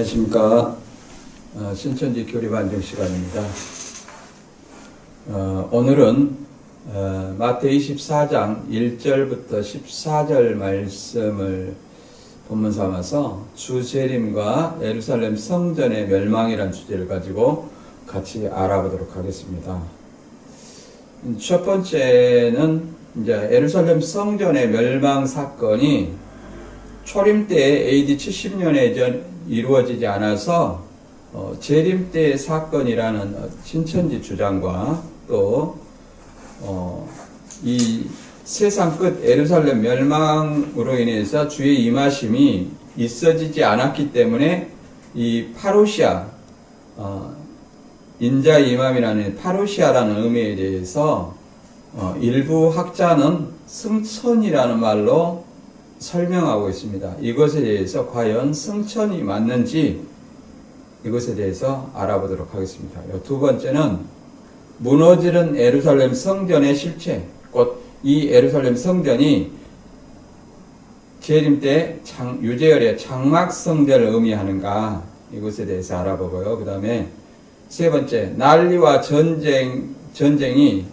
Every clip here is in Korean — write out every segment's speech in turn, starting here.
안녕하십니까. 신천지 교리반증 시간입니다. 오늘은 마태복음 24장 1절부터 14절 말씀을 본문 삼아서 주재림과 예루살렘 성전의 멸망이라는 주제를 가지고 같이 알아보도록 하겠습니다. 첫 번째는 이제 예루살렘 성전의 멸망 사건이 초림 때 AD 70년에 이루어지지 않아서 재림 때의 사건이라는 신천지 주장과 또 이 세상 끝 예루살렘 멸망으로 인해서 주의 임하심이 있어지지 않았기 때문에 이 파루시아 인자 임함이라는 파루시아라는 의미에 대해서 일부 학자는 승천이라는 말로 설명하고 있습니다. 이것에 대해서 과연 승천이 맞는지 이것에 대해서 알아보도록 하겠습니다. 두 번째는 무너지는 예루살렘 성전의 실체, 곧 이 예루살렘 성전이 재림 때 유재열의 장막 성전을 의미하는가 이것에 대해서 알아보고요. 그 다음에 세 번째, 난리와 전쟁에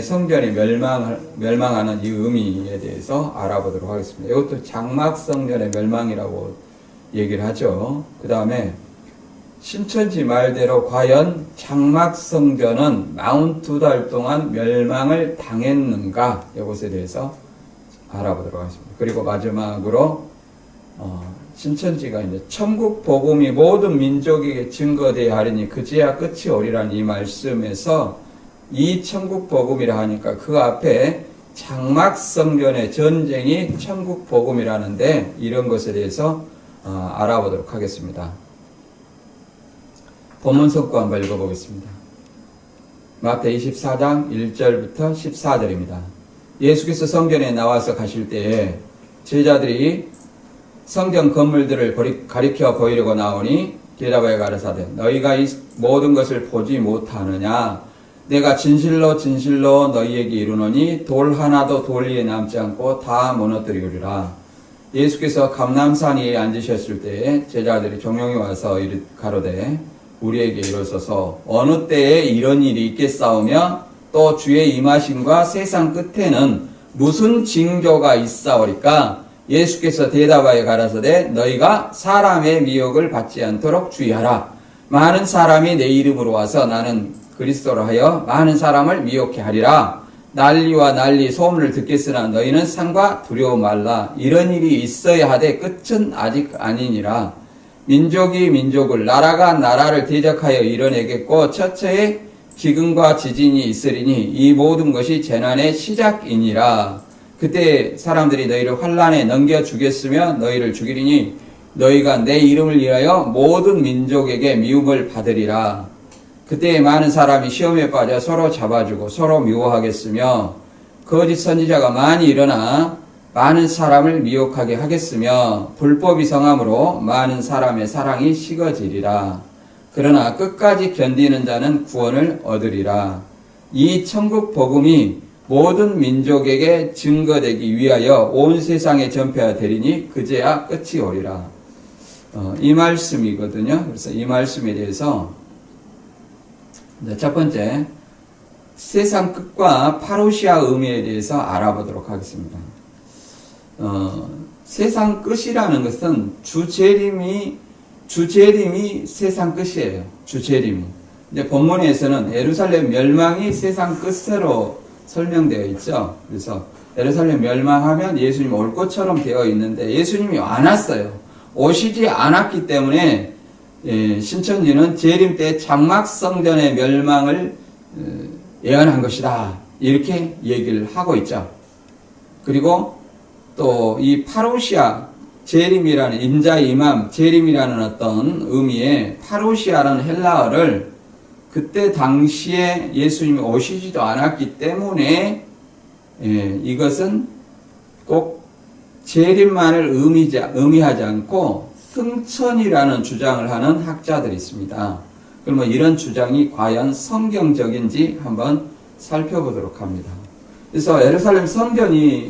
성전이 멸망하는 이 의미에 대해서 알아보도록 하겠습니다. 이것도 장막 성전의 멸망이라고 얘기를 하죠. 그 다음에 신천지 말대로 과연 장막 성전은 42달 동안 멸망을 당했는가 이것에 대해서 알아보도록 하겠습니다. 그리고 마지막으로 신천지가 이제 천국 복음이 모든 민족에게 증거되어야 하리니 그제야 끝이 오리라는 이 말씀에서 이 천국 복음이라 하니까 그 앞에 장막 성전의 전쟁이 천국 복음이라는데 이런 것에 대해서 알아보도록 하겠습니다. 본문 성구 한번 읽어보겠습니다. 마태복음 24장 1절부터 14절입니다. 예수께서 성전에 나와서 가실 때에 제자들이 성전 건물들을 가리켜 보이려고 나오니 대답하여 가라사대 너희가 이 모든 것을 보지 못하느냐 내가 진실로 진실로 너희에게 이르노니 돌 하나도 돌 위에 남지 않고 다 무너뜨리리라. 예수께서 감람산 위에 앉으셨을 때에 제자들이 종용이 와서 가로되 우리에게 이르소서 어느 때에 이런 일이 있겠사오며 또 주의 임하심과 세상 끝에는 무슨 징조가 있사오리까? 예수께서 대답하여 가라사대 너희가 사람의 미혹을 받지 않도록 주의하라. 많은 사람이 내 이름으로 와서 나는 그리스도로 하여 많은 사람을 미혹해 하리라. 난리와 난리 소문을 듣겠으나 너희는 상과 두려워 말라. 이런 일이 있어야 하되 끝은 아직 아니니라. 민족이 민족을 나라가 나라를 대적하여 이뤄내겠고 처처에 기근과 지진이 있으리니 이 모든 것이 재난의 시작이니라. 그때 사람들이 너희를 환난에 넘겨 주겠으며 너희를 죽이리니 너희가 내 이름을 위하여 모든 민족에게 미움을 받으리라. 그때 많은 사람이 시험에 빠져 서로 잡아주고 서로 미워하겠으며 거짓 선지자가 많이 일어나 많은 사람을 미혹하게 하겠으며 불법이 성함으로 많은 사람의 사랑이 식어지리라. 그러나 끝까지 견디는 자는 구원을 얻으리라. 이 천국 복음이 모든 민족에게 증거되기 위하여 온 세상에 전파되리니 그제야 끝이 오리라. 이 말씀이거든요. 그래서 이 말씀에 대해서 첫 번째, 세상 끝과 파루시아 의미에 대해서 알아보도록 하겠습니다. 세상 끝이라는 것은 주재림이 세상 끝이에요. 주재림이. 근데 본문에서는 예루살렘 멸망이 세상 끝으로 설명되어 있죠. 그래서 예루살렘 멸망하면 예수님 올 것처럼 되어 있는데 예수님이 안 왔어요. 오시지 않았기 때문에 신천지는 재림 때 장막 성전의 멸망을 예언한 것이다. 이렇게 얘기를 하고 있죠. 그리고 또 이 파루시아 재림이라는 인자 임함 재림이라는 어떤 의미의 파루시아라는 헬라어를 그때 당시에 예수님이 오시지도 않았기 때문에 이것은 꼭 재림만을 의미하지 않고 승천이라는 주장을 하는 학자들이 있습니다. 그러면 이런 주장이 과연 성경적인지 한번 살펴보도록 합니다. 그래서 예루살렘 성전의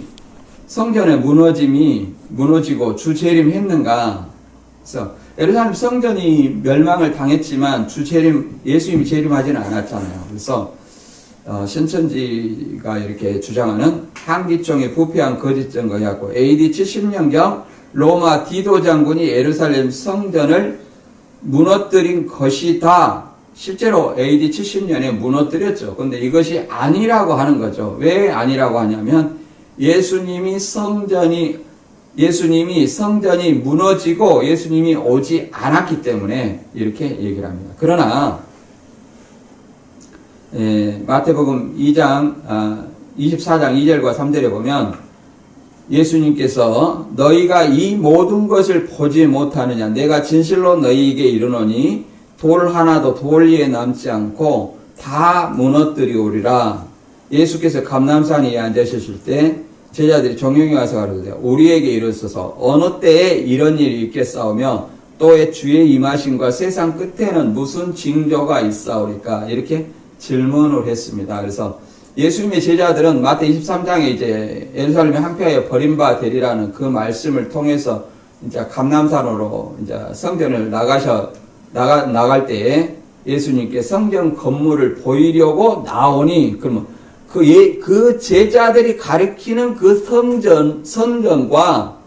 무너지고 주재림했는가? 그래서 예루살렘 성전이 멸망을 당했지만 예수님이 재림하지는 않았잖아요. 그래서 신천지가 이렇게 주장하는 한기총의 부패한 거짓 증거였고, AD 70년경 로마 디도 장군이 예루살렘 성전을 무너뜨린 것이다. 실제로 AD 70년에 무너뜨렸죠. 근데 이것이 아니라고 하는 거죠. 왜 아니라고 하냐면 예수님이 성전이 무너지고 예수님이 오지 않았기 때문에 이렇게 얘기를 합니다. 그러나 마태복음 24장 2절과 3절에 보면 예수님께서 너희가 이 모든 것을 보지 못하느냐, 내가 진실로 너희에게 이르노니 돌 하나도 돌 위에 남지 않고 다 무너뜨리오리라. 예수께서 감람산 위에 앉으셨을 때 제자들이 종용이 와서 가로되 우리에게 이르소서 어느 때에 이런 일이 있겠사오며 또 주의 임하심과 세상 끝에는 무슨 징조가 있사오리까, 이렇게 질문을 했습니다. 그래서 예수님의 제자들은 마태 23장에 이제 예루살렘의 한평에 버림바 되리라는 그 말씀을 통해서 이제 감람산으로 이제 성전을 나갈 때에 예수님께 성전 건물을 보이려고 나오니, 그러면 그 제자들이 가리키는 그 성전과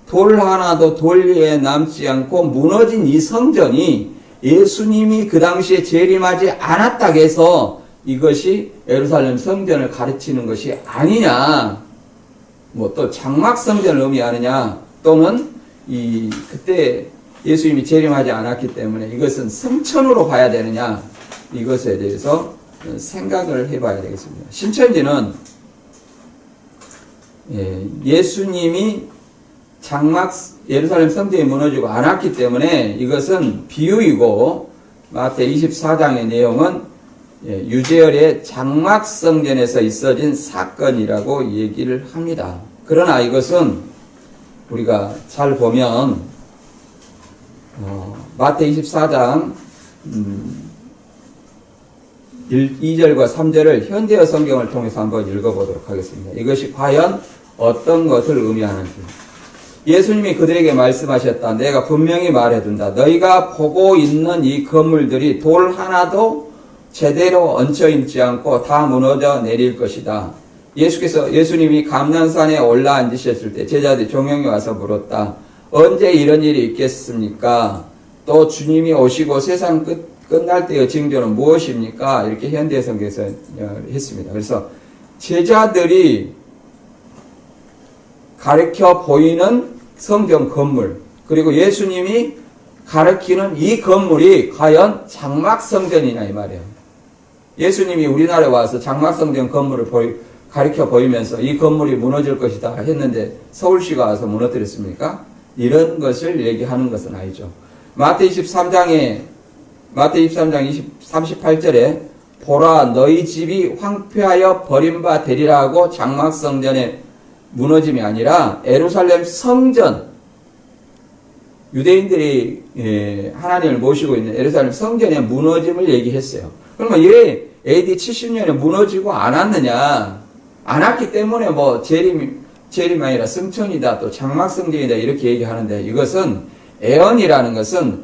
돌 하나도 돌 위에 남지 않고 무너진 이 성전이 예수님이 그 당시에 재림하지 않았다고 해서 이것이 예루살렘 성전을 가르치는 것이 아니냐, 뭐 또 장막 성전을 의미하느냐, 또는 그때 예수님이 재림하지 않았기 때문에 이것은 성천으로 봐야 되느냐, 이것에 대해서 생각을 해봐야 되겠습니다. 신천지는 예수님이 예루살렘 성전이 무너지고 않았기 때문에 이것은 비유이고, 마태 24장의 내용은 유재열의 장막 성전에서 있어진 사건이라고 얘기를 합니다. 그러나 이것은 우리가 잘 보면 마태 24장 2절과 3절을 현대어 성경을 통해서 한번 읽어보도록 하겠습니다. 이것이 과연 어떤 것을 의미하는지. 예수님이 그들에게 말씀하셨다. 내가 분명히 말해둔다. 너희가 보고 있는 이 건물들이 돌 하나도 제대로 얹혀있지 않고 다 무너져 내릴 것이다. 예수님이 감람산에 올라 앉으셨을 때 제자들이 종용이 와서 물었다. 언제 이런 일이 있겠습니까? 또 주님이 오시고 세상 끝날 때의 징조는 무엇입니까? 이렇게 현대 성경에서 했습니다. 그래서 제자들이 가르쳐 보이는 성전 건물, 그리고 예수님이 가르치는 이 건물이 과연 장막 성전이냐, 이 말이에요. 예수님이 우리나라에 와서 장막 성전 건물을 가르쳐 보이면서 이 건물이 무너질 것이다 했는데 서울시가 와서 무너뜨렸습니까? 이런 것을 얘기하는 것은 아니죠. 마태 23장 38절에 보라 너희 집이 황폐하여 버림바 되리라고 장막 성전의 무너짐이 아니라 예루살렘 성전, 유대인들이 하나님을 모시고 있는 예루살렘 성전의 무너짐을 얘기했어요. 그러면 왜 AD 70년에 무너지고 않았느냐? 않았기 때문에 뭐 재림이 아니라 승천이다, 또 장막 성전이다 이렇게 얘기하는데, 이것은 애언이라는 것은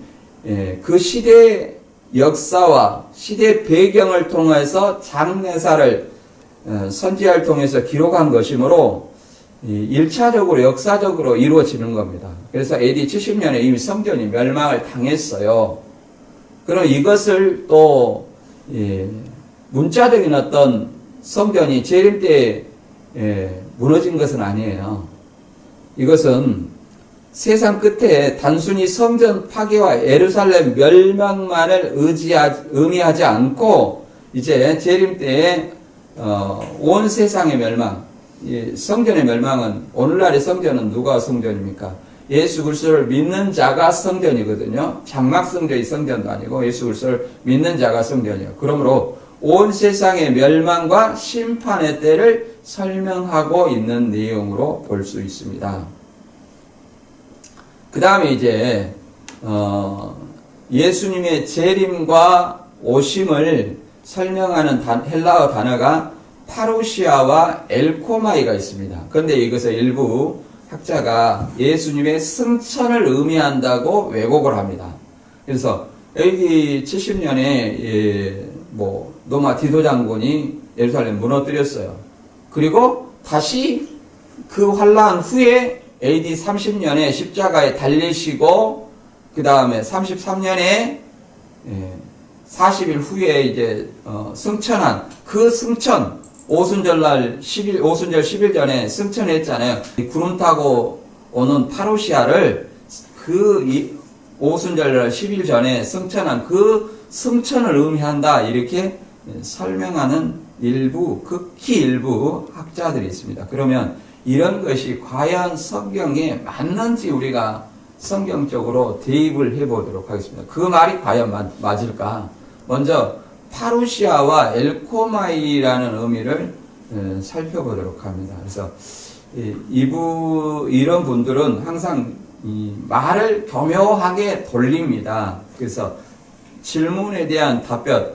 그 시대의 역사와 시대 배경을 통해서 장례사를 선지자를 통해서 기록한 것이므로 1차적으로 역사적으로 이루어지는 겁니다. 그래서 AD 70년에 이미 성전이 멸망을 당했어요. 그럼 이것을 또 문자적인 어떤 성전이 재림 때 무너진 것은 아니에요. 이것은 세상 끝에 단순히 성전 파괴와 예루살렘 멸망만을 의미하지 않고 이제 재림 때에 온 세상의 멸망, 성전의 멸망은, 오늘날의 성전은 누가 성전입니까? 예수 그리스도를 믿는 자가 성전이거든요. 장막 성전이 성전도 아니고 예수 그리스도를 믿는 자가 성전이에요. 그러므로 온 세상의 멸망과 심판의 때를 설명하고 있는 내용으로 볼 수 있습니다. 그 다음에 이제 예수님의 재림과 오심을 설명하는 헬라어 단어가 파루시아와 엘코마이가 있습니다. 그런데 이것을 일부 학자가 예수님의 승천을 의미한다고 왜곡을 합니다. 그래서 AD 70년에 로마 디도 장군이 예루살렘 무너뜨렸어요. 그리고 다시 그 환란 후에 AD 30년에 십자가에 달리시고 그 다음에 33년에 40일 후에 이제 승천한 그 승천 오순절 10일 전에 승천했잖아요. 구름 타고 오는 파루시아를 오순절 10일 전에 승천한 그 승천을 의미한다 이렇게 설명하는 극히 일부 학자들이 있습니다. 그러면 이런 것이 과연 성경에 맞는지 우리가 성경적으로 대입을 해보도록 하겠습니다. 그 말이 과연 맞을까? 먼저 파루시아와 엘코마이라는 의미를 살펴보도록 합니다. 그래서 이런 분들은 항상 이 말을 교묘하게 돌립니다. 그래서 질문에 대한 답변,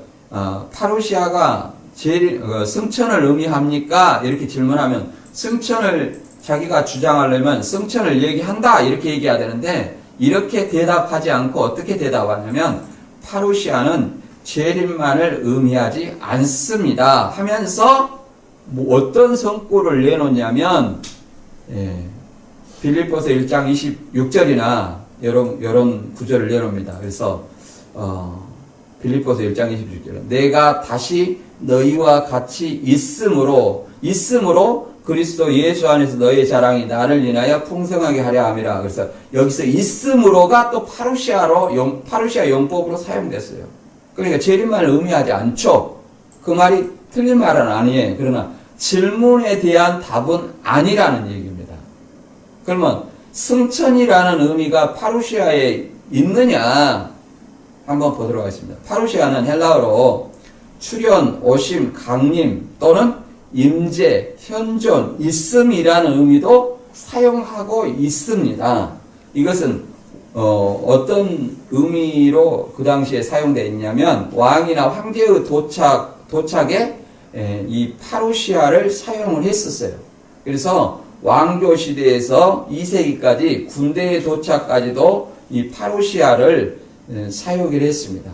파루시아가 승천을 의미합니까? 이렇게 질문하면 승천을 자기가 주장하려면 승천을 얘기한다 이렇게 얘기해야 되는데 이렇게 대답하지 않고 어떻게 대답하냐면 파루시아는 재림만을 의미하지 않습니다 하면서 어떤 성구를 내놓냐면 빌립보서 1장 26절이나 이런 구절을 내놓습니다. 그래서 빌립보서 1장 26절 내가 다시 너희와 같이 있으므로 그리스도 예수 안에서 너희의 자랑이 나를 인하여 풍성하게 하려 함이라. 그래서 여기서 있으므로가 또 파루시아 용법으로 사용됐어요. 그러니까 재림만을 의미하지 않죠. 그 말이 틀린 말은 아니에요. 그러나 질문에 대한 답은 아니라는 얘기입니다. 그러면 승천이라는 의미가 파루시아에 있느냐 한번 보도록 하겠습니다. 파루시아는 헬라어로 출현, 오심, 강림 또는 임재, 현존, 있음이라는 의미도 사용하고 있습니다. 이것은 어떤 의미로 그 당시에 사용되어 있냐면 왕이나 황제의 도착에 이 파루시아를 사용을 했었어요. 그래서 왕조 시대에서 2세기까지 군대의 도착까지도 이 파루시아를 사용을 했습니다.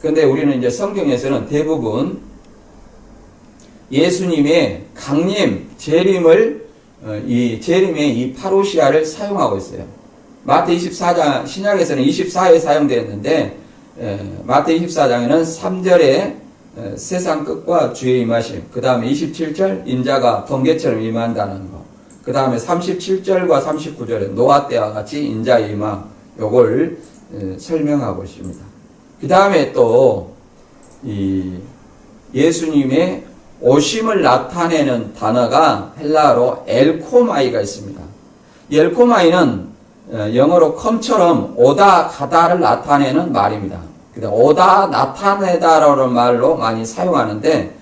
그런데 우리는 이제 성경에서는 대부분 예수님의 강림, 재림의 이 파루시아를 사용하고 있어요. 마태 24장, 신약에서는 24에 사용되었는데, 마태 24장에는 3절에 세상 끝과 주의 임하심, 그 다음에 27절 인자가 번개처럼 임한다는 거, 그 다음에 37절과 39절에 노아 때와 같이 인자의 임함, 요걸 설명하고 있습니다. 그 다음에 또 이 예수님의 오심을 나타내는 단어가 헬라어로 엘코마이가 있습니다. 이 엘코마이는 영어로 come처럼 오다 가다를 나타내는 말입니다. 오다 나타내다라는 말로 많이 사용하는데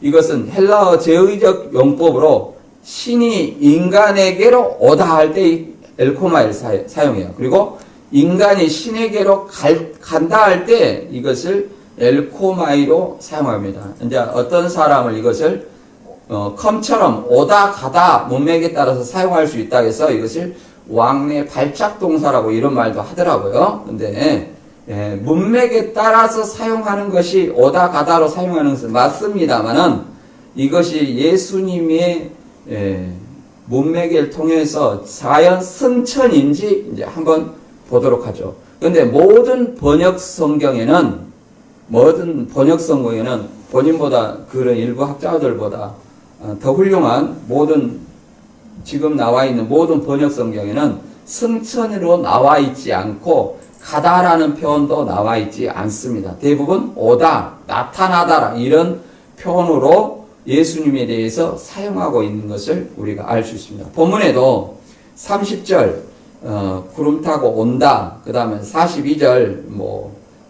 이것은 헬라어 제의적 용법으로 신이 인간에게로 오다 할 때 엘코마이를 사용해요. 그리고 인간이 신에게로 간다 할 때 이것을 엘코마이로 사용합니다. 이제 어떤 사람을 이것을 come처럼 오다 가다 문맥에 따라서 사용할 수 있다 해서 이것을 왕래 발작 동사라고 이런 말도 하더라고요. 근데 문맥에 따라서 사용하는 것이 오다 가다로 사용하는 것은 맞습니다만은 이것이 예수님의 문맥을 통해서 과연 승천인지 이제 한번 보도록 하죠. 근데 모든 번역 성경에는 본인보다 그런 일부 학자들보다 더 훌륭한 지금 나와 있는 모든 번역 성경에는 승천으로 나와 있지 않고 가다라는 표현도 나와 있지 않습니다. 대부분 오다, 나타나다 이런 표현으로 예수님에 대해서 사용하고 있는 것을 우리가 알 수 있습니다. 본문에도 30절 구름 타고 온다, 그 다음에 42절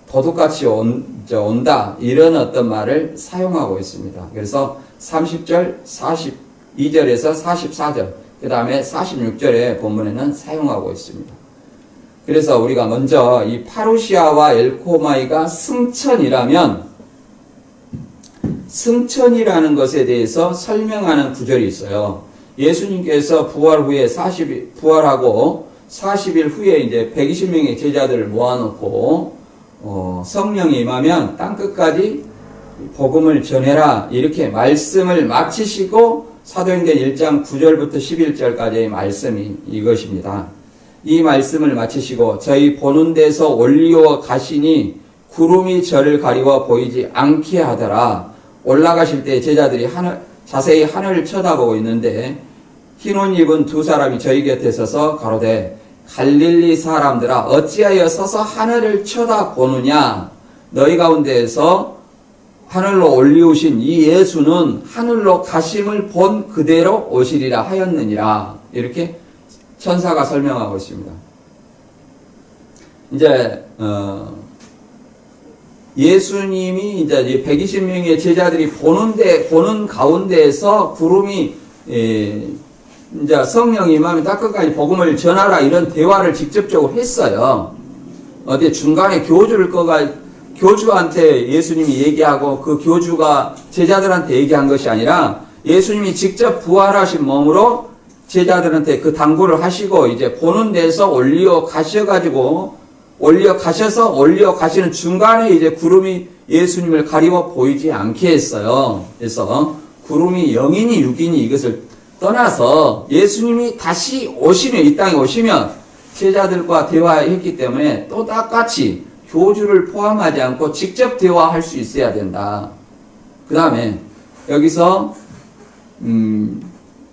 도둑같이 온다 이런 어떤 말을 사용하고 있습니다. 그래서 30절, 42절에서 44절, 그 다음에 46절의 본문에는 사용하고 있습니다. 그래서 우리가 먼저 이 파루시아와 엘코마이가 승천이라면 승천이라는 것에 대해서 설명하는 구절이 있어요. 예수님께서 부활 후에 부활하고 40일 후에 이제 120명의 제자들을 모아놓고 성령이 임하면 땅끝까지 복음을 전해라 이렇게 말씀을 마치시고 사도행전 1장 9절부터 11절까지의 말씀이 이것입니다. 이 말씀을 마치시고 저희 보는 데서 올리어 가시니 구름이 저를 가리워 보이지 않게 하더라. 올라가실 때 제자들이 자세히 하늘을 쳐다보고 있는데 흰옷 입은 두 사람이 저희 곁에 서서 가로되 갈릴리 사람들아 어찌하여 서서 하늘을 쳐다보느냐. 너희 가운데에서 하늘로 올리우신 이 예수는 하늘로 가심을 본 그대로 오시리라 하였느니라. 이렇게 천사가 설명하고 있습니다. 이제 예수님이 이제 120명의 제자들이 보는 가운데에서 구름이 이제 성령이 임하면 땅끝까지 복음을 전하라 이런 대화를 직접적으로 했어요. 어디 중간에 교주한테 예수님이 얘기하고 그 교주가 제자들한테 얘기한 것이 아니라 예수님이 직접 부활하신 몸으로 제자들한테 그 당부를 하시고 이제 보는 데서 올려 가시는 중간에 이제 구름이 예수님을 가리워 보이지 않게 했어요. 그래서 구름이 영이니 육이니 이것을 떠나서 예수님이 다시 오시면, 이 땅에 오시면 제자들과 대화했기 때문에 또 똑같이 교주를 포함하지 않고 직접 대화할 수 있어야 된다. 그 다음에 여기서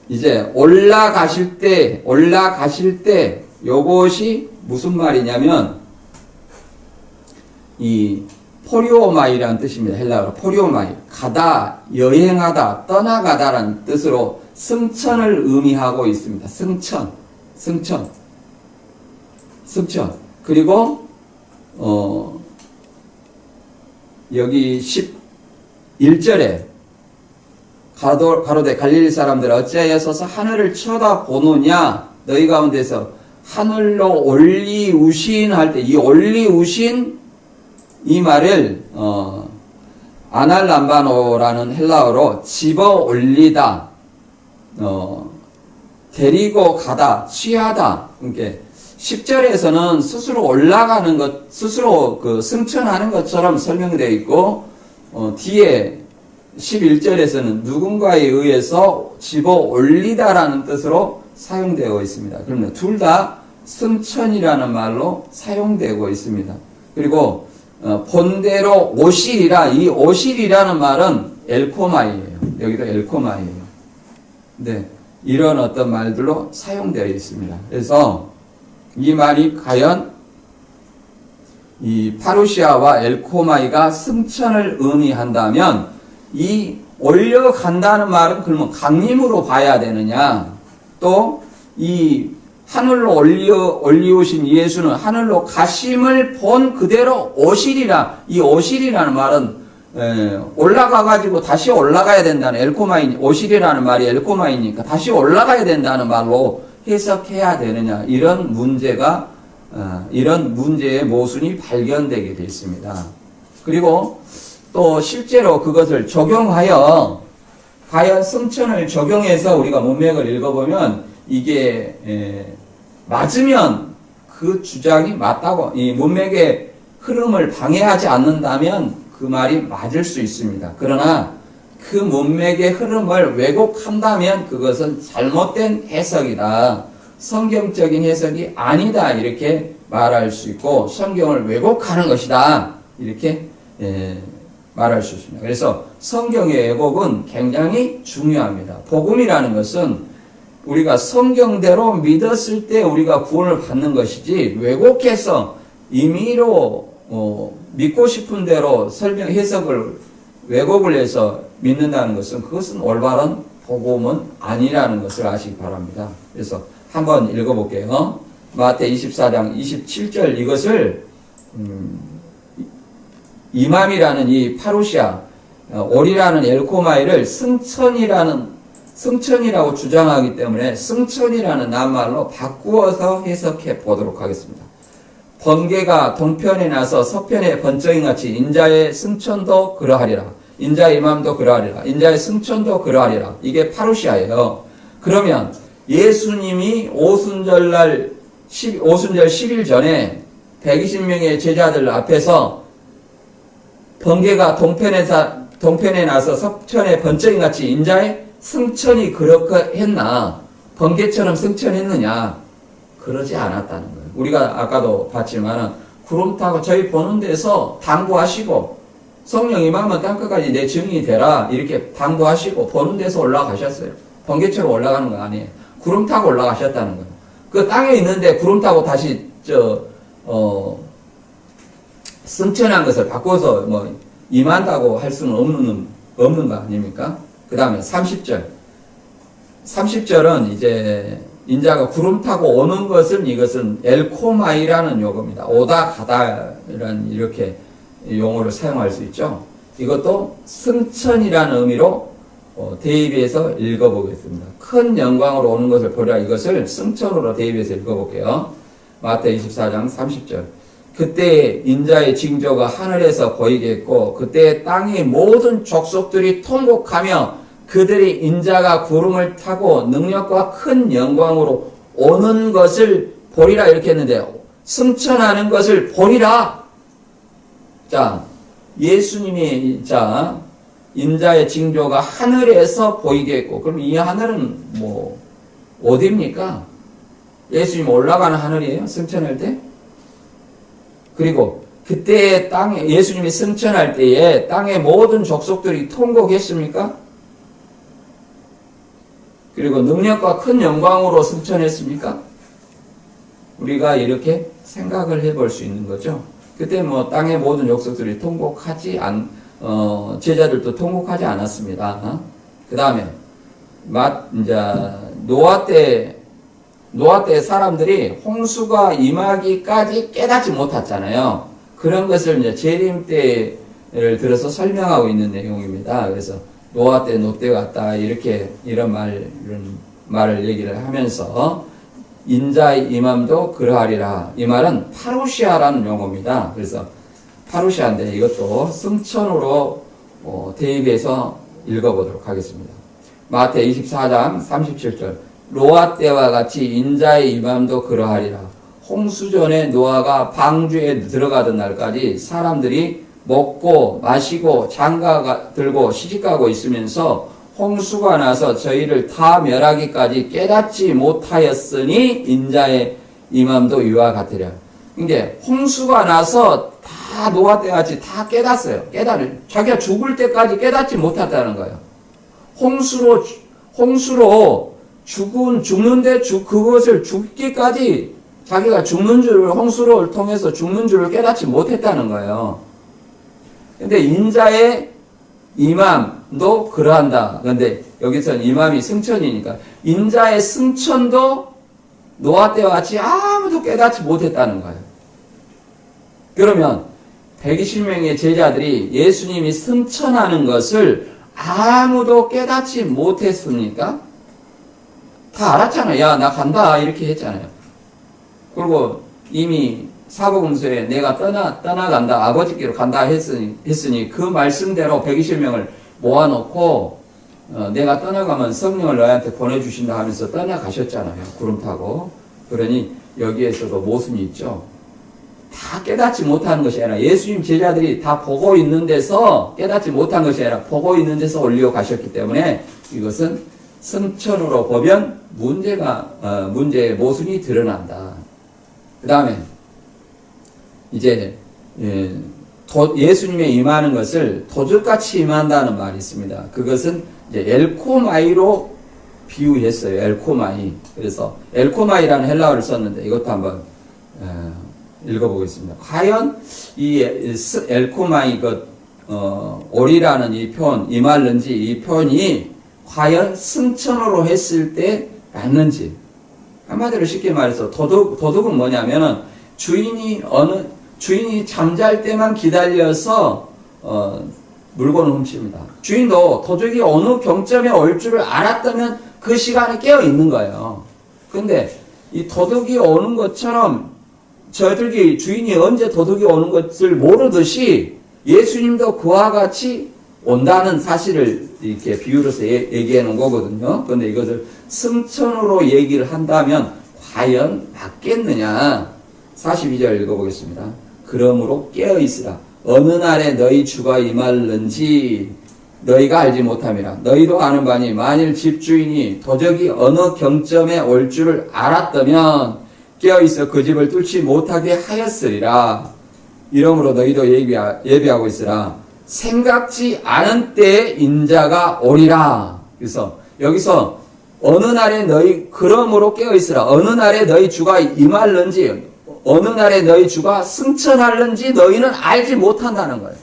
이제 올라가실 때 요것이 무슨 말이냐면 이 포리오마이라는 뜻입니다. 헬라어로 포리오마이, 가다, 여행하다, 떠나가다라는 뜻으로 승천을 의미하고 있습니다. 승천. 그리고 여기 11절에 가로되 갈릴리 사람들 어찌하여 서서 하늘을 쳐다보느냐. 너희 가운데서 하늘로 올리우신 할 때 이 올리우신 이 말을 아날람바노라는 헬라어로 집어 올리다, 데리고 가다, 취하다. 그러니까 10절에서는 스스로 올라가는 것, 스스로 그 승천하는 것처럼 설명되어 있고 뒤에 11절에서는 누군가에 의해서 집어 올리다라는 뜻으로 사용되어 있습니다. 그러면 둘 다 승천이라는 말로 사용되고 있습니다. 그리고 본대로 오시리라, 이 오시리라는 말은 엘코마이예요. 여기도 엘코마이예요. 네, 이런 어떤 말들로 사용되어 있습니다. 그래서 이 말이 과연 이 파루시아와 엘코마이가 승천을 의미한다면 이 올려간다는 말은 그러면 강림으로 봐야 되느냐, 또 이 하늘로 올리우신 예수는 하늘로 가심을 본 그대로 오시리라. 이 오시리라는 말은 올라가가지고 다시 올라가야 된다는 엘코마이, 오시리라는 말이 엘코마이니까 다시 올라가야 된다는 말로 해석해야 되느냐. 이런 문제의 모순이 발견되게 됐습니다. 그리고 또 실제로 그것을 적용하여 과연 승천을 적용해서 우리가 문맥을 읽어보면 이게 맞으면 그 주장이 맞다고, 이 문맥의 흐름을 방해하지 않는다면 그 말이 맞을 수 있습니다. 그러나 그 문맥의 흐름을 왜곡한다면 그것은 잘못된 해석이다, 성경적인 해석이 아니다, 이렇게 말할 수 있고 성경을 왜곡하는 것이다, 이렇게 말할 수 있습니다. 그래서 성경의 왜곡은 굉장히 중요합니다. 복음이라는 것은 우리가 성경대로 믿었을 때 우리가 구원을 받는 것이지, 왜곡해서 임의로 믿고 싶은 대로 설명, 해석을 왜곡을 해서 믿는다는 것은 그것은 올바른 복음은 아니라는 것을 아시기 바랍니다. 그래서 한번 읽어볼게요. 마태 24장 27절 이것을 이맘이라는 이 파루시아, 올이라는 엘코마이를 승천이라고 주장하기 때문에 승천이라는 낱말로 바꾸어서 해석해 보도록 하겠습니다. 번개가 동편에 나서 서편의 번쩍인 같이 인자의 승천도 그러하리라. 인자의 임함도 그러하리라. 인자의 승천도 그러하리라. 이게 파루시아예요. 그러면 예수님이 오순절 10일 전에 120명의 제자들 앞에서 번개가 동편에 나서 석천의 번쩍이 같이 인자의 승천이 그렇게 했나? 번개처럼 승천했느냐? 그러지 않았다는 거예요. 우리가 아까도 봤지만은 구름 타고 저희 보는 데서 당부하시고 성령 임하면 땅끝까지 내 증인이 되라 이렇게 당부하시고 보는 데서 올라가셨어요. 번개처럼 올라가는 거 아니에요. 구름 타고 올라가셨다는 거예요. 그 땅에 있는데 구름 타고 다시 승천한 것을 바꿔서 뭐 임한다고 할 수는 없는 거 아닙니까? 그 다음에 30절은 이제 인자가 구름 타고 오는 것은 이것은 엘코마이라는 용어입니다. 오다 가다라는 이렇게 용어를 사용할 수 있죠. 이것도 승천이라는 의미로 대입해서 읽어보겠습니다. 큰 영광으로 오는 것을 보라. 이것을 승천으로 대입해서 읽어볼게요. 마태 24장 30절. 그때 인자의 징조가 하늘에서 보이겠고 그때 땅의 모든 족속들이 통곡하며 그들이 인자가 구름을 타고 능력과 큰 영광으로 오는 것을 보리라 이렇게 했는데 승천하는 것을 보리라. 자, 예수님이 인자의 징조가 하늘에서 보이겠고 그럼 이 하늘은 뭐 어디입니까? 예수님 올라가는 하늘이에요? 승천할 때? 그리고 그때 땅에 예수님이 승천할 때에 땅의 모든 족속들이 통곡했습니까? 그리고 능력과 큰 영광으로 승천했습니까? 우리가 이렇게 생각을 해볼 수 있는 거죠. 그때 뭐 땅의 모든 족속들이 제자들도 통곡하지 않았습니다. 그 다음에 노아 때 사람들이 홍수가 임하기까지 깨닫지 못했잖아요. 그런 것을 이제 재림 때를 들어서 설명하고 있는 내용입니다. 그래서 노아 때 노때 같다 이런 말을 얘기를 하면서 인자의 임함도 그러하리라. 이 말은 파루시아라는 용어입니다. 그래서 파루시아인데 이것도 승천으로 대입해서 읽어보도록 하겠습니다. 마태 24장 37절. 노아 때와 같이 인자의 임함도 그러하리라. 홍수전에 노아가 방주에 들어가던 날까지 사람들이 먹고 마시고 장가 들고 시집가고 있으면서 홍수가 나서 저희를 다 멸하기까지 깨닫지 못하였으니 인자의 임함도 이와 같으랴. 이게 홍수가 나서 다 노아 때 같이 다 깨닫어요. 자기가 죽을 때까지 깨닫지 못했다는 거예요. 홍수로 죽는데 그것을 죽기까지 자기가 죽는 줄을 홍수를 통해서 죽는 줄을 깨닫지 못했다는 거예요. 근데 인자의 임함도 그러한다. 그런데 여기서는 임함이 승천이니까 인자의 승천도 노아 때와 같이 아무도 깨닫지 못했다는 거예요. 그러면 120명의 제자들이 예수님이 승천하는 것을 아무도 깨닫지 못했습니까? 다 알았잖아요. 야, 나 간다. 이렇게 했잖아요. 그리고 이미 사복음서에 내가 떠나간다. 아버지께로 간다 했으니 그 말씀대로 120명을 모아놓고 내가 떠나가면 성령을 너희한테 보내주신다 하면서 떠나가셨잖아요. 구름 타고. 그러니 여기에서도 모순이 있죠. 다 깨닫지 못하는 것이 아니라 예수님 제자들이 다 보고 있는 데서 깨닫지 못한 것이 아니라 보고 있는 데서 올리고 가셨기 때문에 이것은 승천으로 보면 문제의 모순이 드러난다. 그 다음에 이제 예수님의 임하는 것을 도적같이 임한다는 말이 있습니다. 그것은 이제 엘코마이로 비유했어요. 엘코마이. 그래서 엘코마이라는 헬라어를 썼는데 이것도 한번 읽어보겠습니다. 과연 이 엘코마이 오리라는 이 표현, 임할는지 이 표현이 과연 승천으로 했을 때 맞는지. 한마디로 쉽게 말해서 도둑은 뭐냐면은 주인이 잠잘 때만 기다려서 물건을 훔칩니다. 주인도 도둑이 어느 경점에 올 줄을 알았다면 그 시간에 깨어 있는 거예요. 근데 이 도둑이 오는 것처럼 주인이 언제 도둑이 오는 것을 모르듯이 예수님도 그와 같이 온다는 사실을 이렇게 비유로서 얘기해 놓은 거거든요. 그런데 이것을 승천으로 얘기를 한다면 과연 맞겠느냐? 42절 읽어보겠습니다. 그러므로 깨어있으라. 어느 날에 너희 주가 임할는지 너희가 알지 못함이라. 너희도 아는 바니 만일 집주인이 도적이 어느 경점에 올 줄을 알았다면 깨어있어 그 집을 뚫지 못하게 하였으리라. 이러므로 너희도 예비하고 있으라. 생각지 않은 때에 인자가 오리라. 그래서 여기서 어느 날에 그러므로 깨어있으라. 어느 날에 너희 주가 임할는지, 어느 날에 너희 주가 승천할는지 너희는 알지 못한다는 거예요.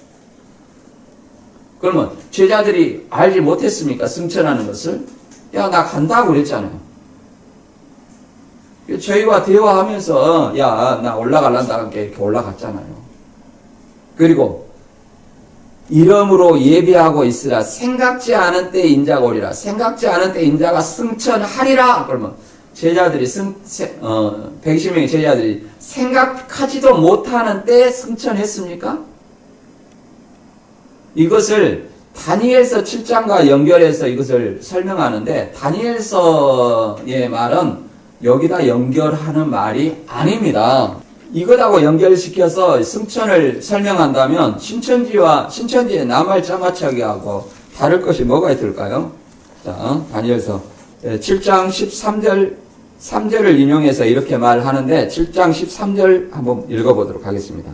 그러면 제자들이 알지 못했습니까? 승천하는 것을? 야, 나 간다고 그랬잖아요. 저희와 대화하면서 야, 나 올라갈란다 이렇게 올라갔잖아요. 그리고 이러므로 예비하고 있으라. 생각지 않은 때 인자가 오리라. 생각지 않은 때 인자가 승천하리라. 그러면 제자들이 120명의 제자들이 생각하지도 못하는 때에 승천했습니까? 이것을 다니엘서 7장과 연결해서 이것을 설명하는데 다니엘서의 말은 여기다 연결하는 말이 아닙니다. 이것하고 연결시켜서 승천을 설명한다면 신천지의 나말짜마차기하고 다를 것이 뭐가 있을까요? 자, 다니엘서 7장 3절을 인용해서 이렇게 말하는데 7장 13절 한번 읽어보도록 하겠습니다.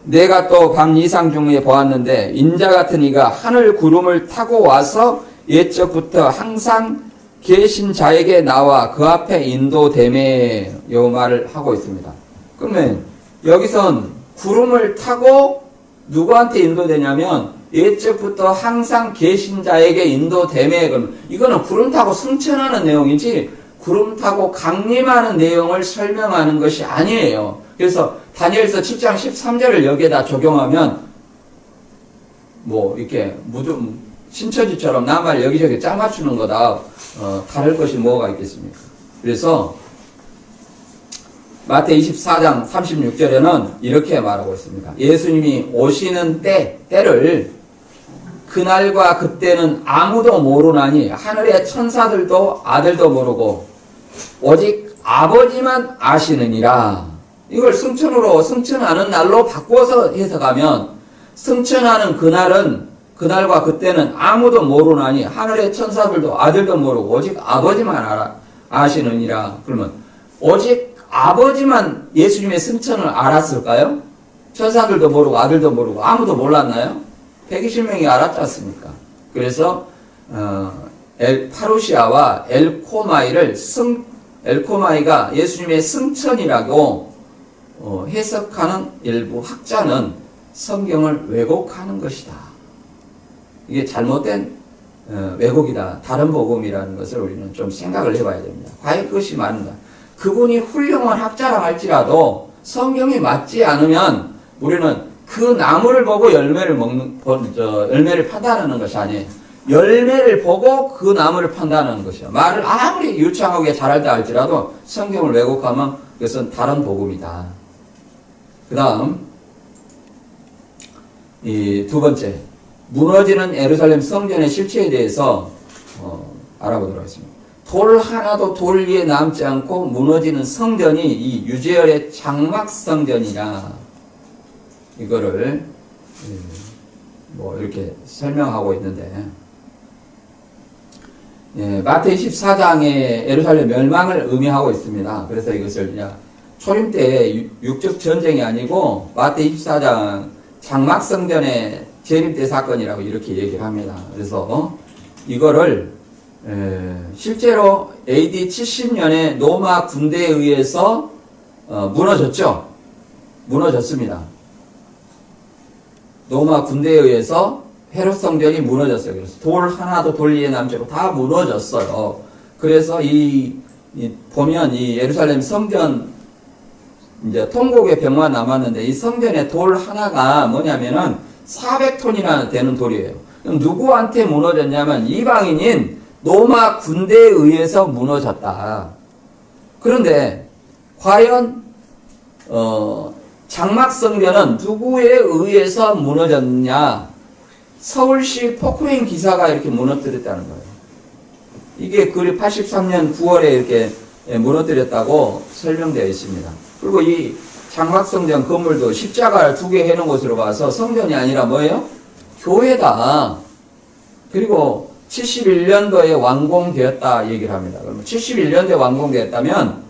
내가 또 밤 이상 중에 보았는데 인자 같은 이가 하늘 구름을 타고 와서 옛적부터 항상 계신 자에게 나와 그 앞에 인도되매 요 말을 하고 있습니다. 그러면 여기선 구름을 타고 누구한테 인도되냐면 옛적부터 항상 계신 자에게 인도되매. 그러면 이거는 구름 타고 승천하는 내용이지 구름 타고 강림하는 내용을 설명하는 것이 아니에요. 그래서 다니엘서 7장 13절을 여기에다 적용하면 뭐 이렇게 신천지처럼 남을 여기저기 짜 맞추는 거다. 다를 것이 뭐가 있겠습니까? 그래서 마태 24장 36절에는 이렇게 말하고 있습니다. 예수님이 오시는 때를 그날과 그때는 아무도 모르나니 하늘의 천사들도 아들도 모르고 오직 아버지만 아시느니라. 이걸 승천하는 날로 바꿔서 해석하면 승천하는 그날과 그때는 아무도 모르나니 하늘의 천사들도 아들도 모르고 오직 아버지만 아시느니라. 그러면 오직 아버지만 예수님의 승천을 알았을까요? 천사들도 모르고 아들도 모르고 아무도 몰랐나요? 120명이 알았지 않습니까? 그래서 파루시아와 엘코마이가 예수님의 승천이라고 해석하는 일부 학자는 성경을 왜곡하는 것이다. 이게 잘못된 왜곡이다. 다른 복음이라는 것을 우리는 좀 생각을 해봐야 됩니다. 과연 그것이 맞는가? 그분이 훌륭한 학자라 할지라도 성경이 맞지 않으면 우리는 그 나무를 보고 열매를 판단하는 것이 아니에요. 열매를 보고 그 나무를 판단하는 것이야. 말을 아무리 유창하게 잘할다 할지라도 성경을 왜곡하면 그것은 다른 복음이다. 그 다음 이 두 번째, 무너지는 예루살렘 성전의 실체에 대해서 알아보도록 하겠습니다. 돌 하나도 돌 위에 남지 않고 무너지는 성전이 이 유재열의 장막 성전이냐, 이거를 뭐 이렇게 설명하고 있는데, 마태 24장의 예루살렘 멸망을 의미하고 있습니다. 그래서 이것을 그냥 초림 때의 육적 전쟁이 아니고 마태 24장 장막 성전의 재림 때 사건이라고 이렇게 얘기를 합니다. 그래서 이거를 실제로 AD 70년에 로마 군대에 의해서 무너졌죠. 무너졌습니다. 로마 군대에 의해서 헤롯 성전이 무너졌어요. 그래서 돌 하나도 돌 위에 남지 않고 다 무너졌어요. 그래서 보면 이 예루살렘 성전 이제 통곡의 병만 남았는데 이 성전의 돌 하나가 뭐냐면은 400톤이나 되는 돌이에요. 그럼 누구한테 무너졌냐면 이방인인 로마 군대에 의해서 무너졌다. 그런데 과연 장막 성전은 누구에 의해서 무너졌냐? 서울시 포크레인 기사가 이렇게 무너뜨렸다는 거예요. 이게 83년 9월에 이렇게 무너뜨렸다고 설명되어 있습니다. 그리고 이 장막성전 건물도 십자가를 2개 해놓은 것으로 봐서 성전이 아니라 뭐예요? 교회다. 그리고 71년도에 완공되었다 얘기를 합니다. 그러면 71년도에 완공되었다면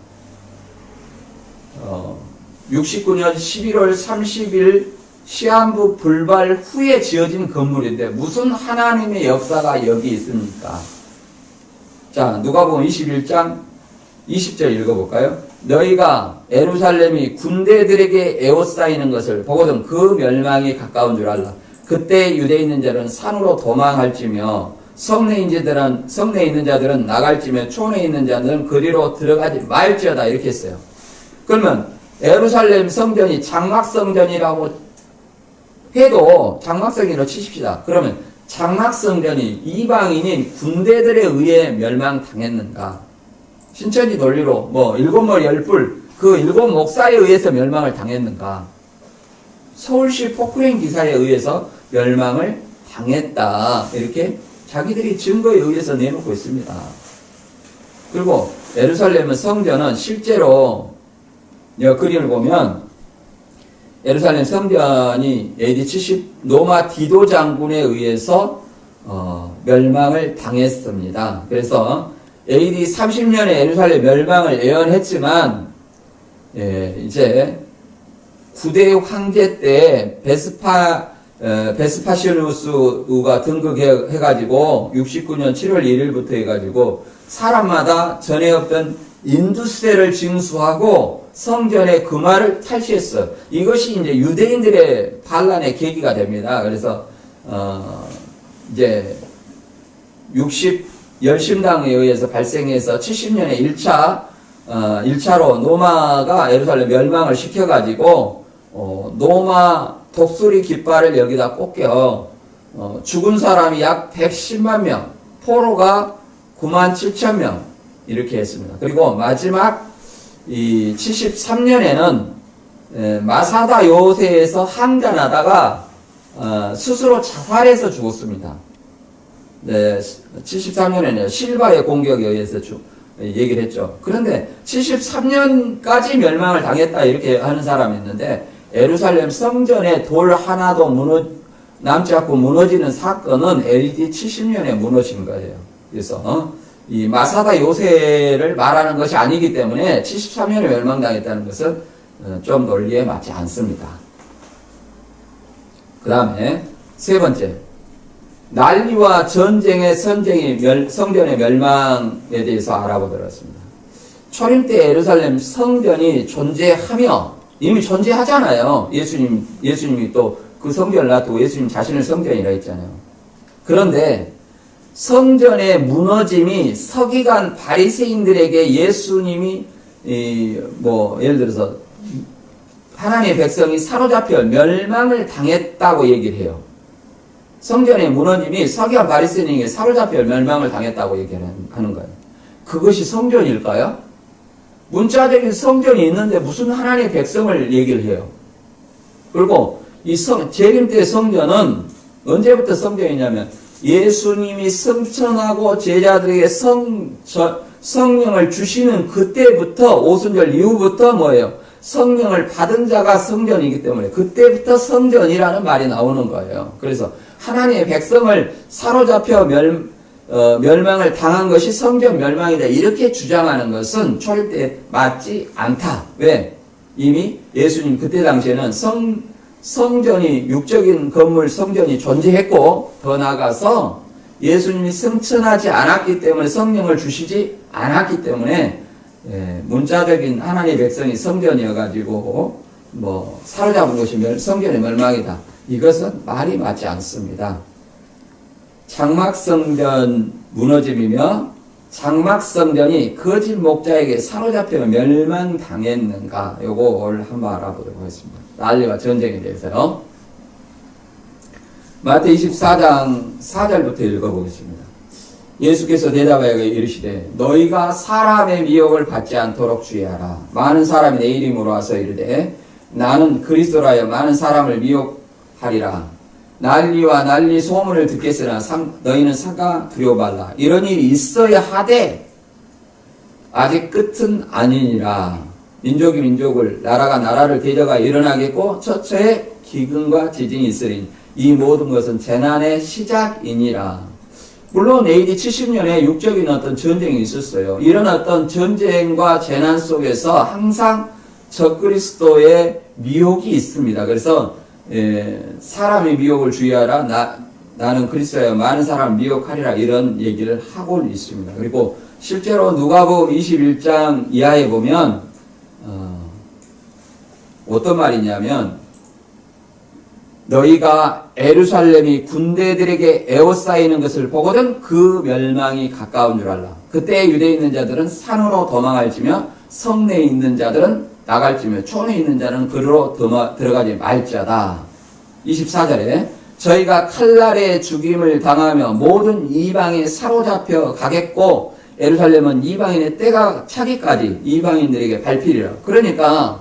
69년 11월 30일 시한부 불발 후에 지어진 건물인데 무슨 하나님의 역사가 여기 있습니까? 자, 누가복음 21장 20절 읽어볼까요? 너희가 예루살렘이 군대들에게 에워싸이는 것을 보거든 그 멸망이 가까운 줄 알라. 그때 유대에 있는 자들은 산으로 도망할지며 성내에 있는 자들은 나갈지며 촌에 있는 자들은 그리로 들어가지 말지어다 이렇게 했어요. 그러면 예루살렘 성전이 장막성전이라고 해도 장막성전으로 치십시다. 그러면 장막성전이 이방인인 군대들에 의해 멸망당했는가? 신천지 논리로 일곱 머리 열불 그 일곱 목사에 의해서 멸망을 당했는가? 서울시 포크레인 기사에 의해서 멸망을 당했다. 이렇게 자기들이 증거에 의해서 내놓고 있습니다. 그리고 예루살렘 성전은 실제로 그림을 보면 예루살렘 성전이 AD 70 로마 디도 장군에 의해서 멸망을 당했습니다. 그래서 AD 30년에 예루살렘 멸망을 예언했지만 이제 9대 황제 때 베스파시아누스가 등극해가지고 69년 7월 1일부터 해가지고 사람마다 전에 없던 인두세를 징수하고 성전의 금화를 탈취했어요. 이것이 이제 유대인들의 반란의 계기가 됩니다. 그래서 이제 열심당에 의해서 발생해서 70년에 1차로 노마가 예루살렘 멸망을 시켜가지고 노마 독수리 깃발을 여기다 꽂겨 죽은 사람이 약 110만 명, 포로가 9만 7천 명 이렇게 했습니다. 그리고 마지막 이 73년에는 마사다 요새에서 항전하다가 스스로 자살해서 죽었습니다. 네, 73년에는 실바의 공격에 의해서 얘기를 했죠. 그런데 73년까지 멸망을 당했다 이렇게 하는 사람이 있는데 예루살렘 성전에 돌 하나도 남지 않고 무너지는 사건은 AD 70년에 무너진 거예요. 그래서 이 마사다 요새를 말하는 것이 아니기 때문에 73년에 멸망당했다는 것은 좀 논리에 맞지 않습니다. 그 다음에 세 번째, 난리와 전쟁의 성전의 멸망에 대해서 알아보도록 하겠습니다. 초림 때 예루살렘 성전이 존재하며 이미 존재하잖아요. 예수님이 또 그 성전을 놔두고 예수님 자신을 성전이라 했잖아요. 그런데 성전의 무너짐이 서기관 바리새인들에게 예수님이 예를 들어서 하나님의 백성이 사로잡혀 멸망을 당했다고 얘기를 해요. 성전의 무너짐이 서기관 바리새인에게 사로잡혀 멸망을 당했다고 얘기를 하는 거예요. 그것이 성전일까요? 문자적인 성전이 있는데 무슨 하나님의 백성을 얘기를 해요. 그리고 이 재림 때 성전은 언제부터 성전이냐면 예수님이 성천하고 제자들에게 성령을 주시는 그때부터 오순절 이후부터 뭐예요? 성령을 받은 자가 성전이기 때문에 그때부터 성전이라는 말이 나오는 거예요. 그래서 하나님의 백성을 사로잡혀 멸망을 당한 것이 성전 멸망이다 이렇게 주장하는 것은 초림 때 맞지 않다. 왜? 이미 예수님 그때 당시에는 성전이 육적인 건물 성전이 존재했고 더 나아가서 예수님이 승천하지 않았기 때문에 성령을 주시지 않았기 때문에 문자적인 하나님의 백성이 성전이어가지고 사로잡은 것이 성전의 멸망이다. 이것은 말이 맞지 않습니다. 장막성전 무너짐이며 장막성전이 거짓 목자에게 사로잡혀 멸망당했는가 요걸 한번 알아보도록 하겠습니다. 난리와 전쟁에 대해서요. 마태 24장 4절부터 읽어보겠습니다. 예수께서 대답하여 이르시되 너희가 사람의 미혹을 받지 않도록 주의하라. 많은 사람이 내 이름으로 와서 이르되 나는 그리스도라여 많은 사람을 미혹하리라. 난리와 난리 소문을 듣겠으나 너희는 삼가 두려워 말라. 이런 일이 있어야 하되 아직 끝은 아니니라. 민족이 민족을, 나라가 나라를 대적하여 일어나겠고 처처에 기근과 지진이 있으리니 이 모든 것은 재난의 시작이니라. 물론 AD 70년에 육적인 어떤 전쟁이 있었어요. 이런 어떤 전쟁과 재난 속에서 항상 적그리스도의 미혹이 있습니다. 그래서 사람의 미혹을 주의하라. 나는 그리스도여 많은 사람을 미혹하리라. 이런 얘기를 하고 있습니다. 그리고 실제로 누가복음 21장 이하에 보면 어떤 말이냐면 너희가 예루살렘이 군대들에게 에워싸이는 것을 보거든 그 멸망이 가까운 줄 알라. 그때 유대에 있는 자들은 산으로 도망할지며 성내에 있는 자들은 나갈지며 촌에 있는 자는 그리로 들어가지 말자다. 24절에 저희가 칼날에 죽임을 당하며 모든 이방에 사로잡혀 가겠고 예루살렘은 이방인의 때가 차기까지 이방인들에게 밟히리라. 그러니까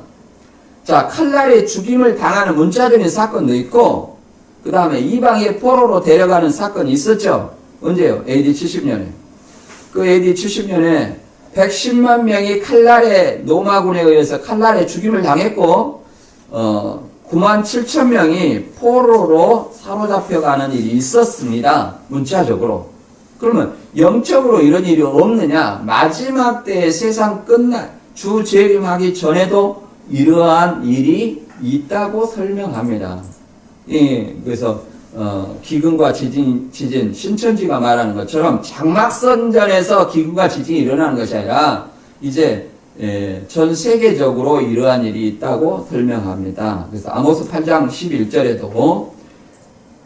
자, 칼날에 죽임을 당하는 문자적인 사건도 있고 그 다음에 이방의 포로로 데려가는 사건이 있었죠. 언제요? AD 70년에. 그 AD 70년에 110만 명이 칼날에 로마군에 의해서 칼날에 죽임을 당했고 9만 7천 명이 포로로 사로잡혀가는 일이 있었습니다. 문자적으로. 그러면 영적으로 이런 일이 없느냐? 마지막 때에 세상 주 재림하기 전에도 이러한 일이 있다고 설명합니다. 예, 그래서 기근과 지진, 신천지가 말하는 것처럼 장막선전에서 기근과 지진이 일어나는 것이 아니라 이제 전 세계적으로 이러한 일이 있다고 설명합니다. 그래서 아모스 8장 11절에도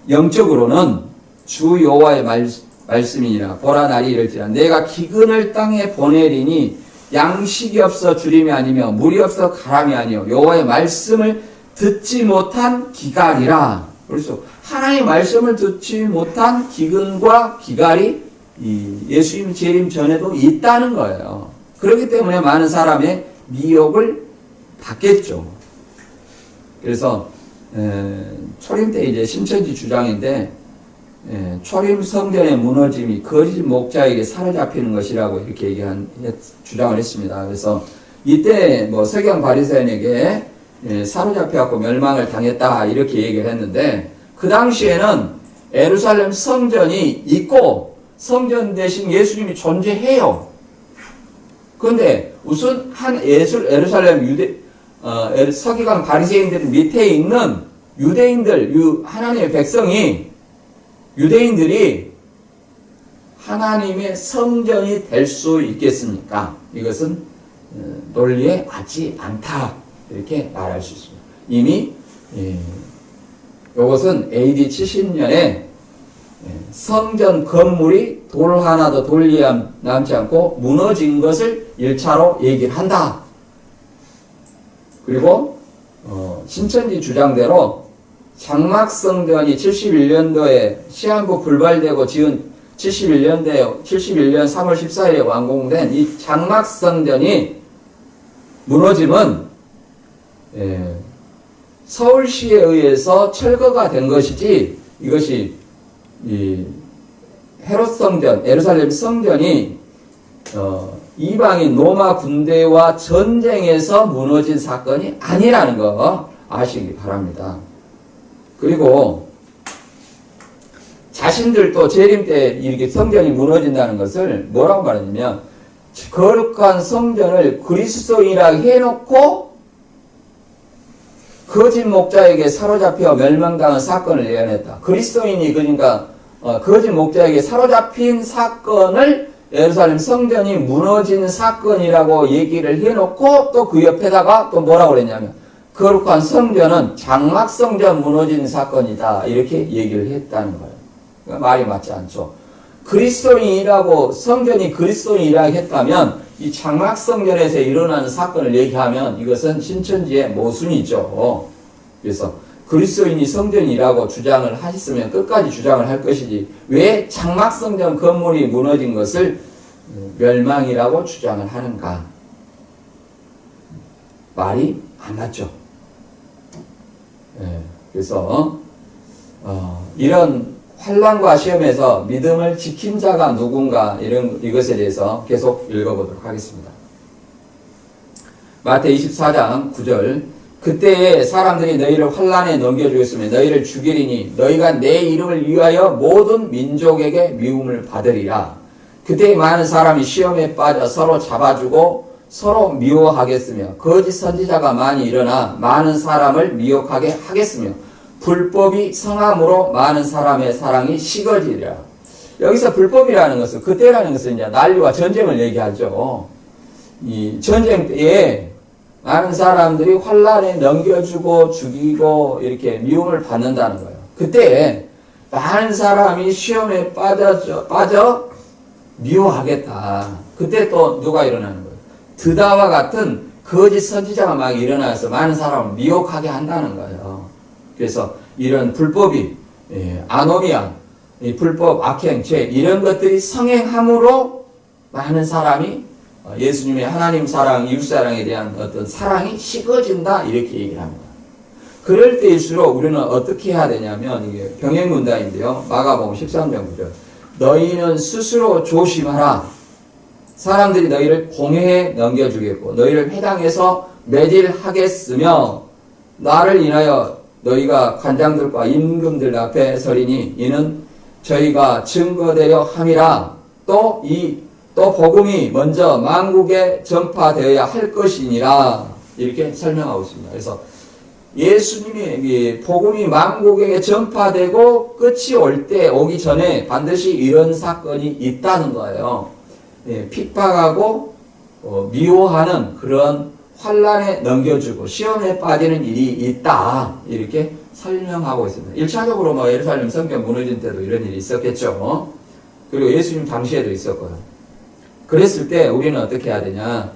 영적으로는 주 여호와의 말씀이니라. 보라 날이 이를지라 내가 기근을 땅에 보내리니 양식이 없어 주림이 아니며 물이 없어 가람이 아니요 여호와의 말씀을 듣지 못한 기갈이라. 그래서 하나님의 말씀을 듣지 못한 기근과 기갈이 예수님 재림 전에도 있다는 거예요. 그렇기 때문에 많은 사람의 미혹을 받겠죠. 그래서 초림 때 이제 신천지 주장인데 초림 성전의 무너짐이 거짓 목자에게 사로잡히는 것이라고 이렇게 주장을 했습니다. 그래서 이때 뭐 서경 바리새인에게 사로잡혀갖고 멸망을 당했다 이렇게 얘기를 했는데 그 당시에는 예루살렘 성전이 있고 성전 대신 예수님이 존재해요. 그런데 우선 예루살렘 서기관 바리새인들 밑에 있는 유대인들, 하나님의 백성이 유대인들이 하나님의 성전이 될 수 있겠습니까? 이것은 논리에 맞지 않다. 이렇게 말할 수 있습니다. 이미 이것은 AD 70년에 성전 건물이 돌 하나도 돌리 남지 않고 무너진 것을 1차로 얘기를 한다. 그리고 신천지 주장대로 장막성전이 71년도에 시한부 불발되고 지은 71년 3월 14일에 완공된 이 장막성전이 무너짐은 서울시에 의해서 철거가 된 것이지 이것이 헤롯 성전, 예루살렘 성전이 이방인 로마 군대와 전쟁에서 무너진 사건이 아니라는 거 아시기 바랍니다. 그리고 자신들도 재림 때 이렇게 성전이 무너진다는 것을 뭐라고 말하냐면 거룩한 성전을 그리스도인이라고 해놓고 거짓 목자에게 사로잡혀 멸망당한 사건을 예언했다. 그리스도인이 그러니까 거짓 목자에게 사로잡힌 사건을 예루살렘 성전이 무너진 사건이라고 얘기를 해놓고 또 그 옆에다가 또 뭐라고 그랬냐면 거룩한 성전은 장막성전 무너진 사건이다. 이렇게 얘기를 했다는 거예요. 그러니까 말이 맞지 않죠. 그리스도인이라고 성전이 그리스도인이라고 했다면 이 장막성전에서 일어나는 사건을 얘기하면 이것은 신천지의 모순이죠. 그래서 그리스도인이 성전이라고 주장을 하셨으면 끝까지 주장을 할 것이지 왜 장막성전 건물이 무너진 것을 멸망이라고 주장을 하는가? 말이 안 맞죠. 그래서 이런 환난과 시험에서 믿음을 지킨 자가 누군가 이것에 대해서 계속 읽어보도록 하겠습니다. 마태 24장 9절 그때에 사람들이 너희를 환난에 넘겨주겠으며 너희를 죽이리니 너희가 내 이름을 위하여 모든 민족에게 미움을 받으리라. 그때에 많은 사람이 시험에 빠져 서로 잡아주고 서로 미워하겠으며 거짓 선지자가 많이 일어나 많은 사람을 미혹하게 하겠으며 불법이 성함으로 많은 사람의 사랑이 식어지리라. 여기서 불법이라는 것은 그때라는 것은 이제 난리와 전쟁을 얘기하죠. 이 전쟁 때에 많은 사람들이 환난에 넘겨주고 죽이고 이렇게 미움을 받는다는 거예요. 그때 많은 사람이 시험에 빠져 미워하겠다. 그때 또 누가 일어나는 거예요? 드다와 같은 거짓 선지자가 막 일어나서 많은 사람을 미혹하게 한다는 거예요. 그래서 이런 불법이 아노미아, 불법, 악행, 죄 이런 것들이 성행함으로 많은 사람이 예수님의 하나님 사랑, 이웃 사랑에 대한 어떤 사랑이 식어진다 이렇게 얘기를 합니다. 그럴 때일수록 우리는 어떻게 해야 되냐면 이게 병행문답인데요. 마가복음 13장 9절 너희는 스스로 조심하라. 사람들이 너희를 공회에 넘겨주겠고 너희를 회당에서 매질하겠으며 나를 인하여 너희가 관장들과 임금들 앞에 서리니 이는 저희가 증거되려 함이라. 또 복음이 먼저 만국에 전파되어야 할 것이니라. 이렇게 설명하고 있습니다. 그래서 예수님이 복음이 만국에 전파되고 끝이 오기 전에 반드시 이런 사건이 있다는 거예요. 핍박하고 미워하는 그런 환난에 넘겨주고 시험에 빠지는 일이 있다. 이렇게 설명하고 있습니다. 1차적으로 예루살렘 성벽 무너진 때도 이런 일이 있었겠죠. 그리고 예수님 당시에도 있었고요. 그랬을 때 우리는 어떻게 해야 되냐.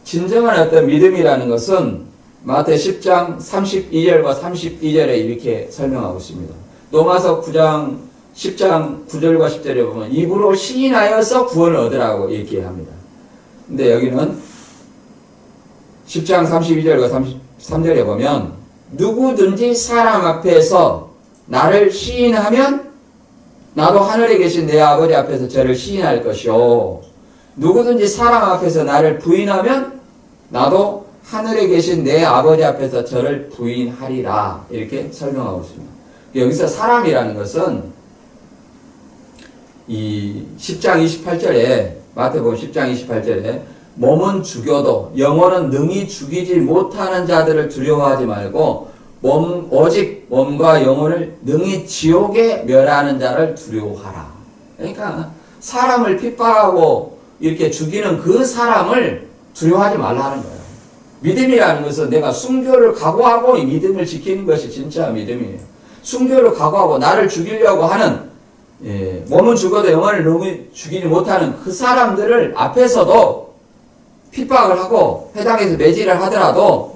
진정한 어떤 믿음이라는 것은 마태 10장 32절과 32절에 이렇게 설명하고 있습니다. 로마서 9장 10장 9절과 10절에 보면 입으로 시인하여서 구원을 얻으라고 얘기합니다. 근데 여기는 10장 32절과 33절에 보면 누구든지 사람 앞에서 나를 시인하면 나도 하늘에 계신 내 아버지 앞에서 저를 시인할 것이요 누구든지 사람 앞에서 나를 부인하면 나도 하늘에 계신 내 아버지 앞에서 저를 부인하리라. 이렇게 설명하고 있습니다. 여기서 사람이라는 것은 이 10장 28절에 마태복음 10장 28절에 몸은 죽여도 영혼은 능히 죽이지 못하는 자들을 두려워하지 말고 오직 몸과 영혼을 능히 지옥에 멸하는 자를 두려워하라. 그러니까 사람을 핍박하고 이렇게 죽이는 그 사람을 두려워하지 말라는 거예요. 믿음이라는 것은 내가 순교를 각오하고 이 믿음을 지키는 것이 진짜 믿음이에요. 순교를 각오하고 나를 죽이려고 하는 몸은 죽어도 영혼을 능히 죽이지 못하는 그 사람들을 앞에서도 핍박을 하고 회당에서 매질을 하더라도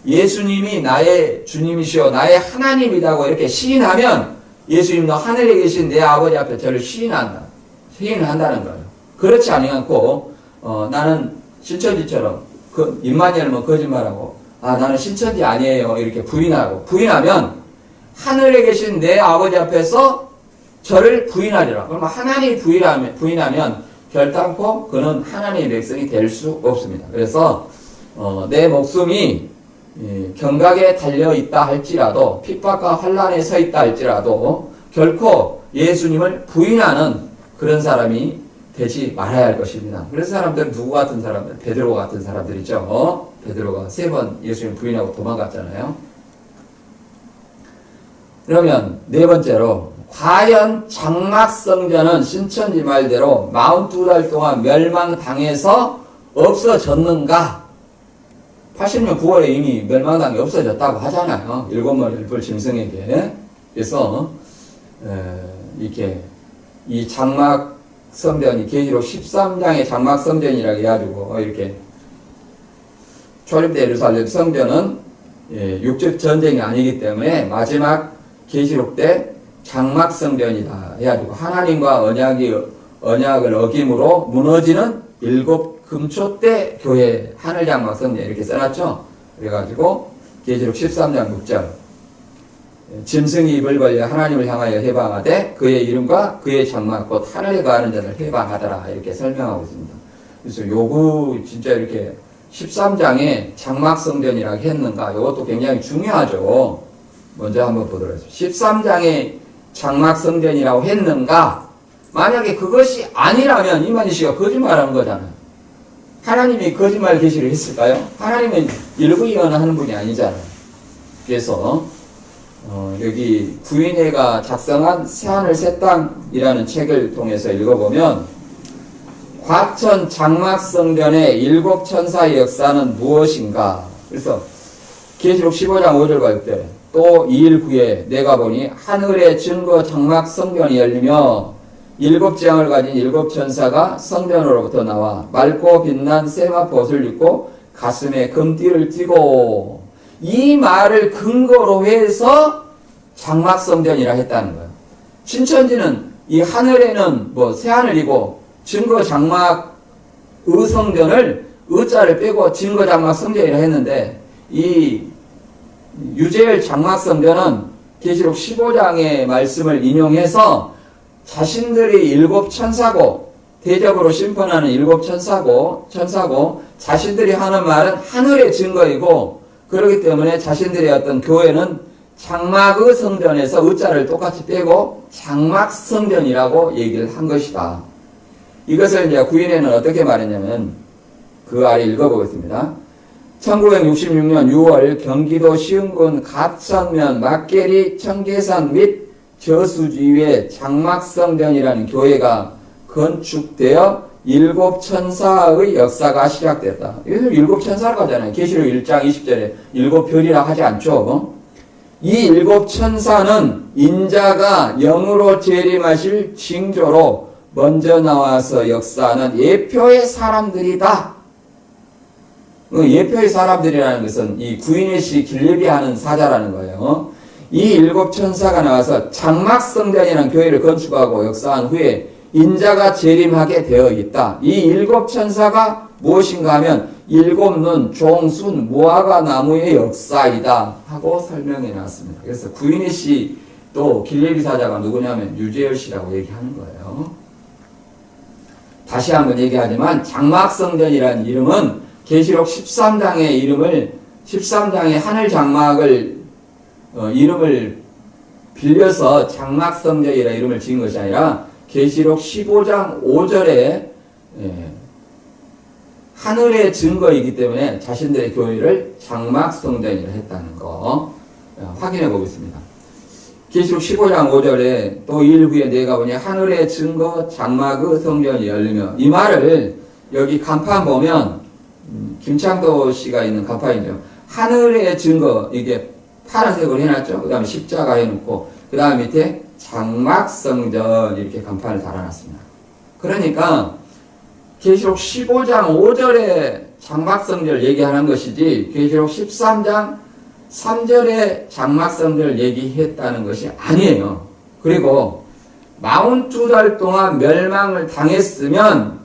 예수님이 나의 주님이시오 나의 하나님이라고 이렇게 시인하면 예수님도 하늘에 계신 내 아버지 앞에 저를 시인을 한다는 거예요. 그렇지 않고 나는 신천지처럼 입만 열면 거짓말하고 나는 신천지 아니에요 이렇게 부인하면 하늘에 계신 내 아버지 앞에서 저를 부인하리라. 그러면 하나님이 부인하면 결단코 그는 하나님의 백성이 될 수 없습니다. 그래서 내 목숨이 경각에 달려있다 할지라도 핍박과 환난에 서 있다 할지라도 결코 예수님을 부인하는 그런 사람이 되지 말아야 할 것입니다. 그래서 사람들은 누구 같은 사람들? 베드로 같은 사람들이죠. 베드로가 3번 예수님 부인하고 도망갔잖아요. 그러면 네 번째로 과연 장막성전은 신천지 말대로 42달 동안 멸망당해서 없어졌는가? 80년 9월에 이미 멸망당이 없어졌다고 하잖아요. 7머리 10뿔 짐승에게. 그래서 이렇게 이 장막성전이 계시록 13장의 장막성전이라고 해가지고 이렇게 초립대 예루살렘 성전은 육적 전쟁이 아니기 때문에 마지막 계시록 때 장막성전이다 해가지고 하나님과 언약을 어김으로 무너지는 7 금초대 교회 하늘장막성전 이렇게 써놨죠. 그래가지고 계시록 13장 6절 짐승이 입을 벌려 하나님을 향하여 해방하되 그의 이름과 그의 장막 곧 하늘에 거하는 자를 해방하더라 이렇게 설명하고 있습니다. 그래서 요거 진짜 이렇게 13장에 장막성전이라고 했는가 이것도 굉장히 중요하죠. 먼저 한번 보도록 하겠습니다. 13장에 장막성전이라고 했는가? 만약에 그것이 아니라면 이만희 씨가 거짓말하는 거잖아요. 하나님이 거짓말 계시를 했을까요? 하나님은 일부이언하는 분이 아니잖아요. 그래서 여기 구인회가 작성한 새하늘 새 땅이라는 책을 통해서 읽어보면 과천 장막성전의 일곱 천사의 역사는 무엇인가? 그래서 계시록 15장 5절 갈 때 또 2일 후에 내가 보니 하늘의 증거 장막성전이 열리며 일곱 재앙을 가진 일곱 천사가 성전으로부터 나와 맑고 빛난 세마포 옷을 입고 가슴에 금띠를 띠고 이 말을 근거로 해서 장막성전이라 했다는 거예요. 신천지는 이 하늘에는 뭐 새하늘이고 증거 장막 의성전을 의자를 빼고 증거 장막 성전이라 했는데 이 유재열 장막성전은 계시록 15장의 말씀을 인용해서 자신들이 일곱 천사고 대적으로 심판하는 일곱 천사고 자신들이 하는 말은 하늘의 증거이고 그렇기 때문에 자신들의 어떤 교회는 장막의 성전에서 의자를 똑같이 빼고 장막성전이라고 얘기를 한 것이다. 이것을 이제 구인회는 어떻게 말했냐면 그 아래 읽어보겠습니다. 1966년 6월 경기도 시흥군 갑천면 막계리 청계산 및 저수지위에 장막성전이라는 교회가 건축되어 일곱 천사의 역사가 시작됐다. 여기서 일곱 천사라고 하잖아요. 계시록 1장 20절에 일곱 별이라 하지 않죠. 이 일곱 천사는 인자가 영으로 재림하실 징조로 먼저 나와서 역사하는 예표의 사람들이다. 예표의 사람들이라는 것은 이 구인회시 길리비 하는 사자라는 거예요. 이 일곱 천사가 나와서 장막성전이라는 교회를 건축하고 역사한 후에 인자가 재림하게 되어 있다. 이 일곱 천사가 무엇인가 하면 일곱 눈, 종순, 무화과 나무의 역사이다 하고 설명해 놨습니다. 그래서 구인회시 또 길리비 사자가 누구냐면 유재열 씨라고 얘기하는 거예요. 다시 한번 얘기하지만 장막성전이라는 이름은 계시록 13장의 이름을 13장의 하늘 장막을 이름을 빌려서 장막성전이라 이름을 지은 것이 아니라 계시록 15장 5절에 하늘의 증거이기 때문에 자신들의 교회를 장막성전이라 했다는 거 확인해 보겠습니다. 계시록 15장 5절에 또 2일 후에 내가 보니 하늘의 증거 장막의 성전이 열리며 이 말을 여기 간판 보면 김창도 씨가 있는 간판이죠. 하늘의 증거 이게 파란색으로 해놨죠. 그 다음에 십자가 해놓고 그 다음 밑에 장막성전 이렇게 간판을 달아놨습니다. 그러니까 계시록 15장 5절에 장막성전을 얘기하는 것이지 계시록 13장 3절에 장막성전을 얘기했다는 것이 아니에요. 그리고 42달 동안 멸망을 당했으면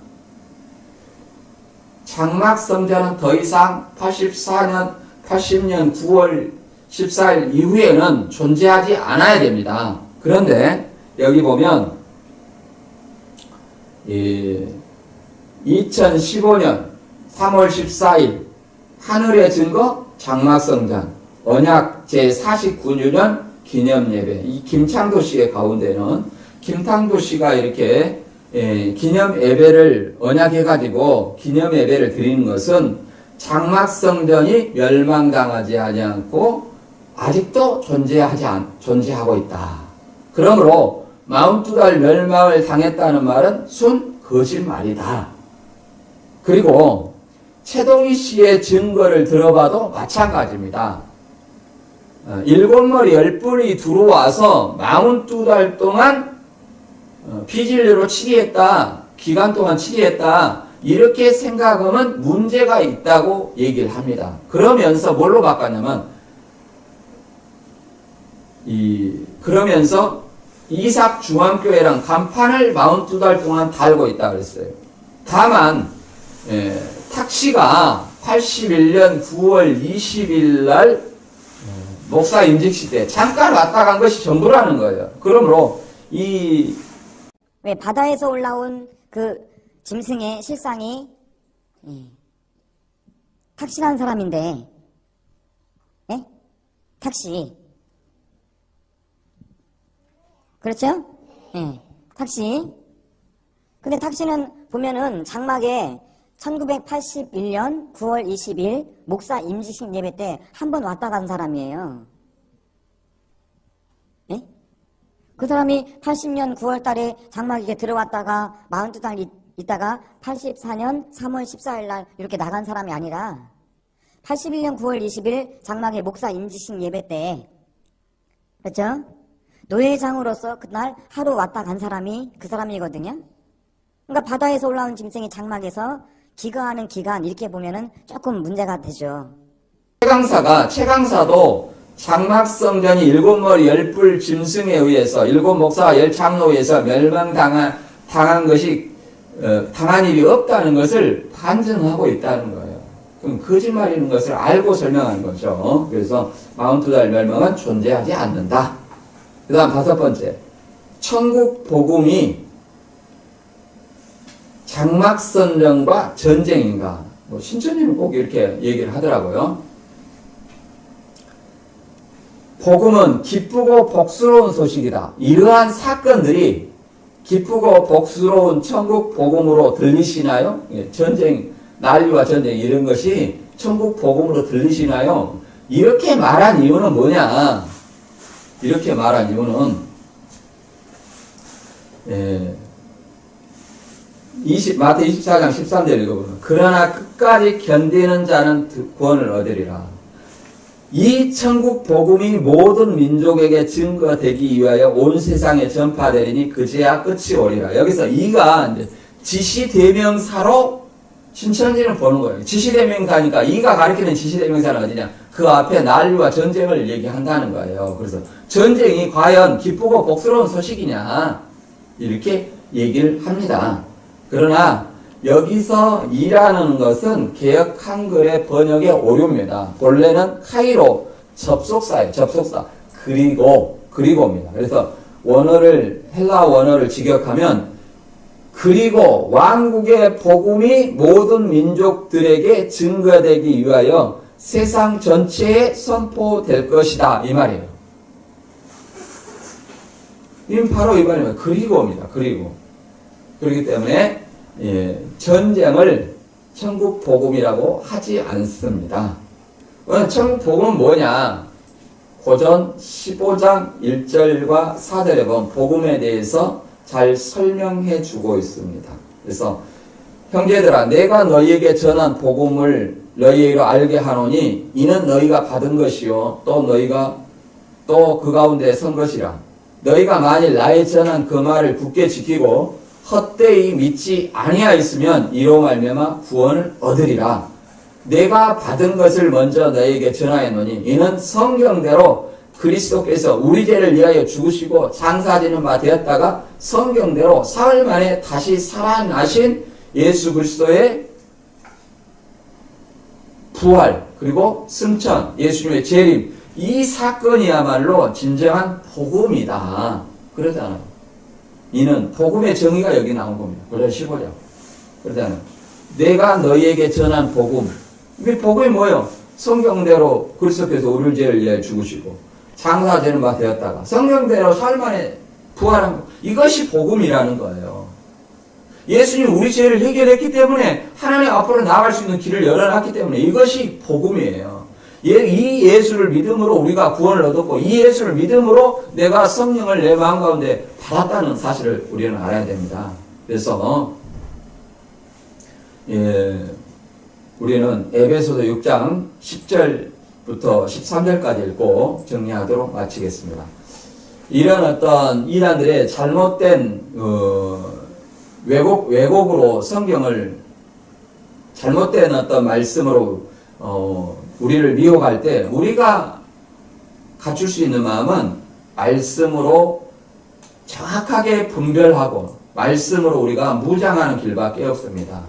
장막성전은 더 이상 80년 9월 14일 이후에는 존재하지 않아야 됩니다. 그런데 여기 보면 2015년 3월 14일 하늘의 증거 장막성전 언약 제49주년 기념예배 이 김창도 씨의 가운데는 김창도 씨가 이렇게 기념 예배를 언약해가지고 기념 예배를 드리는 것은 장막성전이 멸망당하지 않고 아직도 존재하고 있다. 그러므로 42달 멸망을 당했다는 말은 순 거짓말이다. 그리고 최동희 씨의 증거를 들어봐도 마찬가지입니다. 7머리 10뿔이 들어와서 42달 동안 피진료로 치리했다. 기간 동안 치리했다. 이렇게 생각하면 문제가 있다고 얘기를 합니다. 그러면서 뭘로 바꿨냐면 그러면서 이삭 중앙교회랑 간판을 42달 동안 달고 있다 그랬어요. 다만 탁씨가 81년 9월 20일 날 목사 임직 시대 잠깐 왔다 간 것이 전부라는 거예요. 그러므로 왜 바다에서 올라온 그 짐승의 실상이 탁신한 사람인데, 예? 탁시. 그렇죠? 예. 탁시. 근데 탁시는 보면은 장막에 1981년 9월 20일 목사 임직식 예배 때 한 번 왔다 간 사람이에요. 예? 그 사람이 80년 9월 달에 장막에 들어왔다가 42달 있다가 84년 3월 14일 날 이렇게 나간 사람이 아니라 81년 9월 20일 장막에 목사 임직식 예배 때, 그렇죠? 노회장으로서 그날 하루 왔다 간 사람이 그 사람이거든요. 그러니까 바다에서 올라온 짐승이 장막에서 기거하는 기간 이렇게 보면은 조금 문제가 되죠. 최강사도 장막성전이 7머리 10뿔 짐승에 의해서 7목사와 10장로에 의해서 멸망당한 것이 당한 일이 없다는 것을 반증하고 있다는 거예요. 그럼 거짓말인 것을 알고 설명하는 거죠. 그래서 42달 멸망은 존재하지 않는다. 그 다음 5번째, 천국 복음이 장막선정과 전쟁인가? 신천님은 꼭 이렇게 얘기를 하더라고요. 복음은 기쁘고 복스러운 소식이다. 이러한 사건들이 기쁘고 복스러운 천국 복음으로 들리시나요? 전쟁, 난리와 전쟁 이런 것이 천국 복음으로 들리시나요? 이렇게 말한 이유는 뭐냐? 이렇게 말한 이유는 마태 24장 13절 읽어보면 그러나 끝까지 견디는 자는 구원을 얻으리라. 이 천국 복음이 모든 민족에게 증거되기 위하여 온 세상에 전파되리니 그제야 끝이 오리라. 여기서 이가 이제 지시대명사로 신천지는 보는 거예요. 지시대명사니까 이가 가리키는 지시대명사는 어디냐? 그 앞에 난리와 전쟁을 얘기한다는 거예요. 그래서 전쟁이 과연 기쁘고 복스러운 소식이냐? 이렇게 얘기를 합니다. 그러나 여기서 이라는 것은 개역 한글의 번역의 오류입니다. 본래는 카이로 접속사예요. 접속사. 그리고입니다. 그래서 헬라 원어를 직역하면 그리고 왕국의 복음이 모든 민족들에게 증거되기 위하여 세상 전체에 선포될 것이다. 이 말이에요. 이는 바로 이 말입니다. 그리고입니다. 그렇기 때문에 전쟁을 천국 복음이라고 하지 않습니다. 천국 복음은 뭐냐? 고전 15장 1절과 4절에 보면 복음에 대해서 잘 설명해 주고 있습니다. 그래서 형제들아 내가 너희에게 전한 복음을 너희에게로 알게 하노니 이는 너희가 받은 것이요 또 너희가 또 그 가운데 선 것이라. 너희가 만일 나의 전한 그 말을 굳게 지키고 헛되이 믿지 아니하였으면 이로 말미암아 구원을 얻으리라. 내가 받은 것을 먼저 너희에게 전하였노니 이는 성경대로 그리스도께서 우리 죄를 위하여 죽으시고 장사지는 바 되었다가 성경대로 사흘 만에 다시 살아나신 예수 그리스도의 부활 그리고 승천, 예수님의 재림, 이 사건이야말로 진정한 복음이다. 그러잖아요. 이는 복음의 정의가 여기 나온 겁니다. 그래서 15장. 그러잖아요. 내가 너희에게 전한 복음. 이 복음이 뭐예요? 성경대로 그리스도께서 우리 죄를 위하여 죽으시고 장사되는 바 되었다가 성경대로 사흘 만에 부활한 것. 이것이 복음이라는 거예요. 예수님 우리 죄를 해결했기 때문에 하나님 앞으로 나아갈 수 있는 길을 열어놨기 때문에 이것이 복음이에요. 이 예수를 믿음으로 우리가 구원을 얻었고 이 예수를 믿음으로 내가 성령을 내 마음 가운데 받았다는 사실을 우리는 알아야 됩니다. 그래서 우리는 에베소서 6장 10절부터 13절까지 읽고 정리하도록 마치겠습니다. 이런 어떤 이단들의 잘못된 왜곡으로 성경을 잘못된 어떤 말씀으로 우리를 미혹할 때 우리가 갖출 수 있는 마음은 말씀으로 정확하게 분별하고 말씀으로 우리가 무장하는 길밖에 없습니다.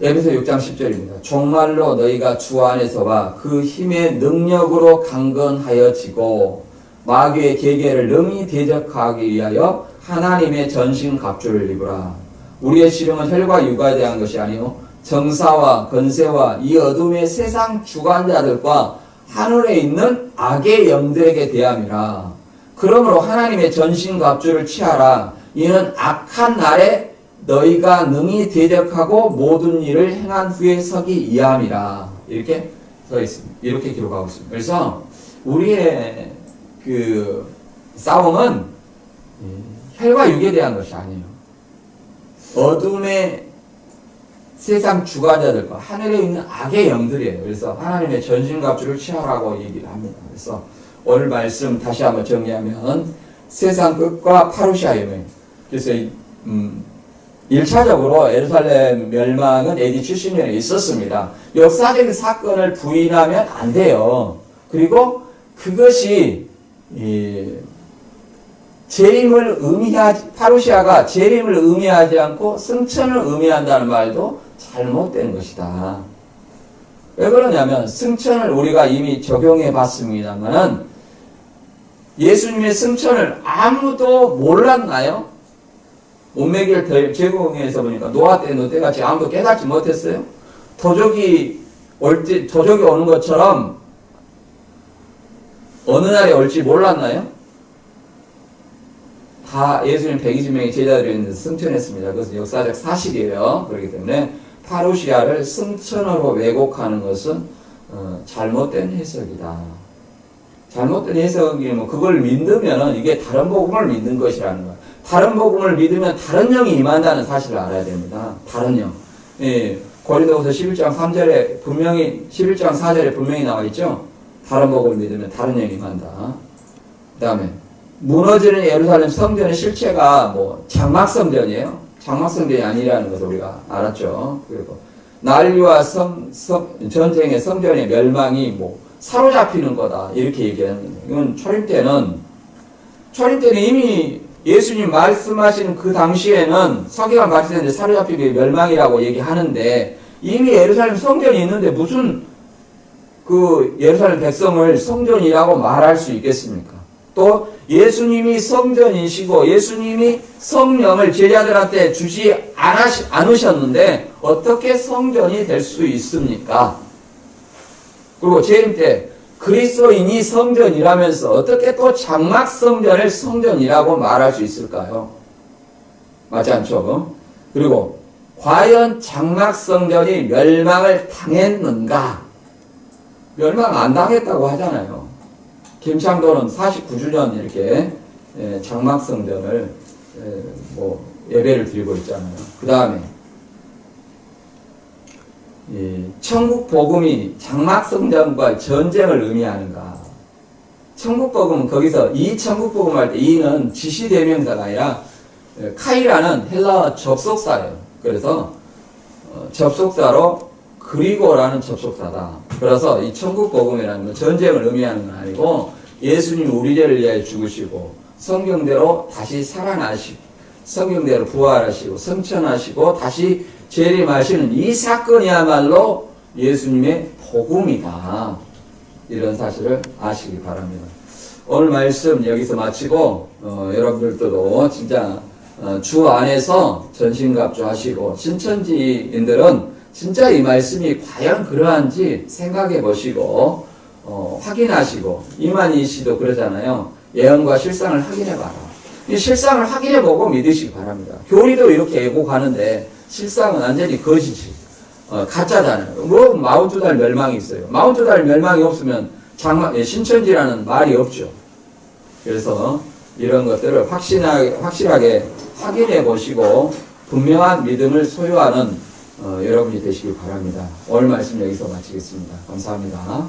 에베소 6장 10절입니다. 정말로 너희가 주 안에서와 그 힘의 능력으로 강건하여지고 마귀의 계계를 능히 대적하기 위하여 하나님의 전신 갑주를 입으라. 우리의 씨름은 혈과 육에 대한 것이 아니요 정사와 권세와 이 어둠의 세상 주관자들과 하늘에 있는 악의 영들에게 대함이라. 그러므로 하나님의 전신 갑주를 취하라. 이는 악한 날에 너희가 능히 대적하고 모든 일을 행한 후에 서기 위함이라. 이렇게 써 있습니다. 이렇게 기록하고 있습니다. 그래서 우리의 그 싸움은 혈과 육에 대한 것이 아니에요. 어둠의 세상 주관자들과 하늘에 있는 악의 영들이에요. 그래서 하나님의 전신갑주를 취하라고 얘기를 합니다. 그래서 오늘 말씀 다시 한번 정리하면 세상 끝과 파루시아 여명. 그래서 1차적으로 예루살렘 멸망은 AD 70년에 있었습니다. 역사적인 사건을 부인하면 안 돼요. 그리고 그것이 재림을 파루시아가 재림을 의미하지 않고 승천을 의미한다는 말도 잘못된 것이다. 왜 그러냐면 승천을 우리가 이미 적용해 봤습니다만 예수님의 승천을 아무도 몰랐나요? 문매기를 제공해서 보니까 노아 때 노때같이 아무도 깨닫지 못했어요. 도적이 오는 것처럼 어느 날에 올지 몰랐나요? 다 예수님 120명의 제자들이 있는데 승천했습니다. 그것은 역사적 사실이에요. 그렇기 때문에 파루시아를 승천으로 왜곡하는 것은 잘못된 해석이다. 잘못된 해석이면 그걸 믿으면 이게 다른 복음을 믿는 것이라는 거예요. 다른 복음을 믿으면 다른 영이 임한다는 사실을 알아야 됩니다. 다른 영. 예, 고린도후서 11장 3절에 분명히 11장 4절에 분명히 나와 있죠. 다른 복음을 믿으면 다른 영이 임한다. 그다음에 무너지는 예루살렘 성전의 실체가 장막 성전이에요. 장막 성전이 아니라는 것을 우리가 알았죠. 그리고 난리와 전쟁의 성전의 멸망이 사로잡히는 거다 이렇게 얘기하는 거예요. 이건 초림 때는 이미 예수님 말씀하시는 그 당시에는 서기관 바리새인들 사로잡히기 멸망이라고 얘기하는데 이미 예루살렘 성전이 있는데 무슨 그 예루살렘 백성을 성전이라고 말할 수 있겠습니까? 또 예수님이 성전이시고 예수님이 성령을 제자들한테 주지 않으셨는데 어떻게 성전이 될 수 있습니까? 그리고 재림 때 그리스도인이 성전이라면서 어떻게 또 장막 성전을 성전이라고 말할 수 있을까요? 맞지 않죠? 그리고 과연 장막 성전이 멸망을 당했는가? 멸망 안 당했다고 하잖아요. 김창도는 49주년 이렇게 장막 성전을 예배를 드리고 있잖아요. 그 다음에 천국 복음이 장막 성전과 전쟁을 의미하는가? 천국 복음은 거기서 이 천국 복음 할 때 이는 지시 대명사가 아니라 카이라는 헬라어 접속사예요. 그래서 접속사로 그리고라는 접속사다. 그래서 이 천국 복음이라는 건 전쟁을 의미하는 건 아니고 예수님이 우리 죄를 위하여 죽으시고 성경대로 다시 살아나시고 성경대로 부활하시고 승천하시고 다시 재림하시는 이 사건이야말로 예수님의 복음이다. 이런 사실을 아시기 바랍니다. 오늘 말씀 여기서 마치고 여러분들도 진짜 주 안에서 전신갑주 하시고 신천지인들은 진짜 이 말씀이 과연 그러한지 생각해 보시고 확인하시고 이만희 씨도 그러잖아요. 예언과 실상을 확인해 봐라. 이 실상을 확인해 보고 믿으시기 바랍니다. 교리도 이렇게 애고가는데 실상은 완전히 거짓이 가짜잖아요. 42달 멸망이 있어요. 42달 멸망이 없으면 신천지라는 말이 없죠. 그래서 이런 것들을 확실하게 확인해 보시고 분명한 믿음을 소유하는 여러분이 되시길 바랍니다. 오늘 말씀 여기서 마치겠습니다. 감사합니다.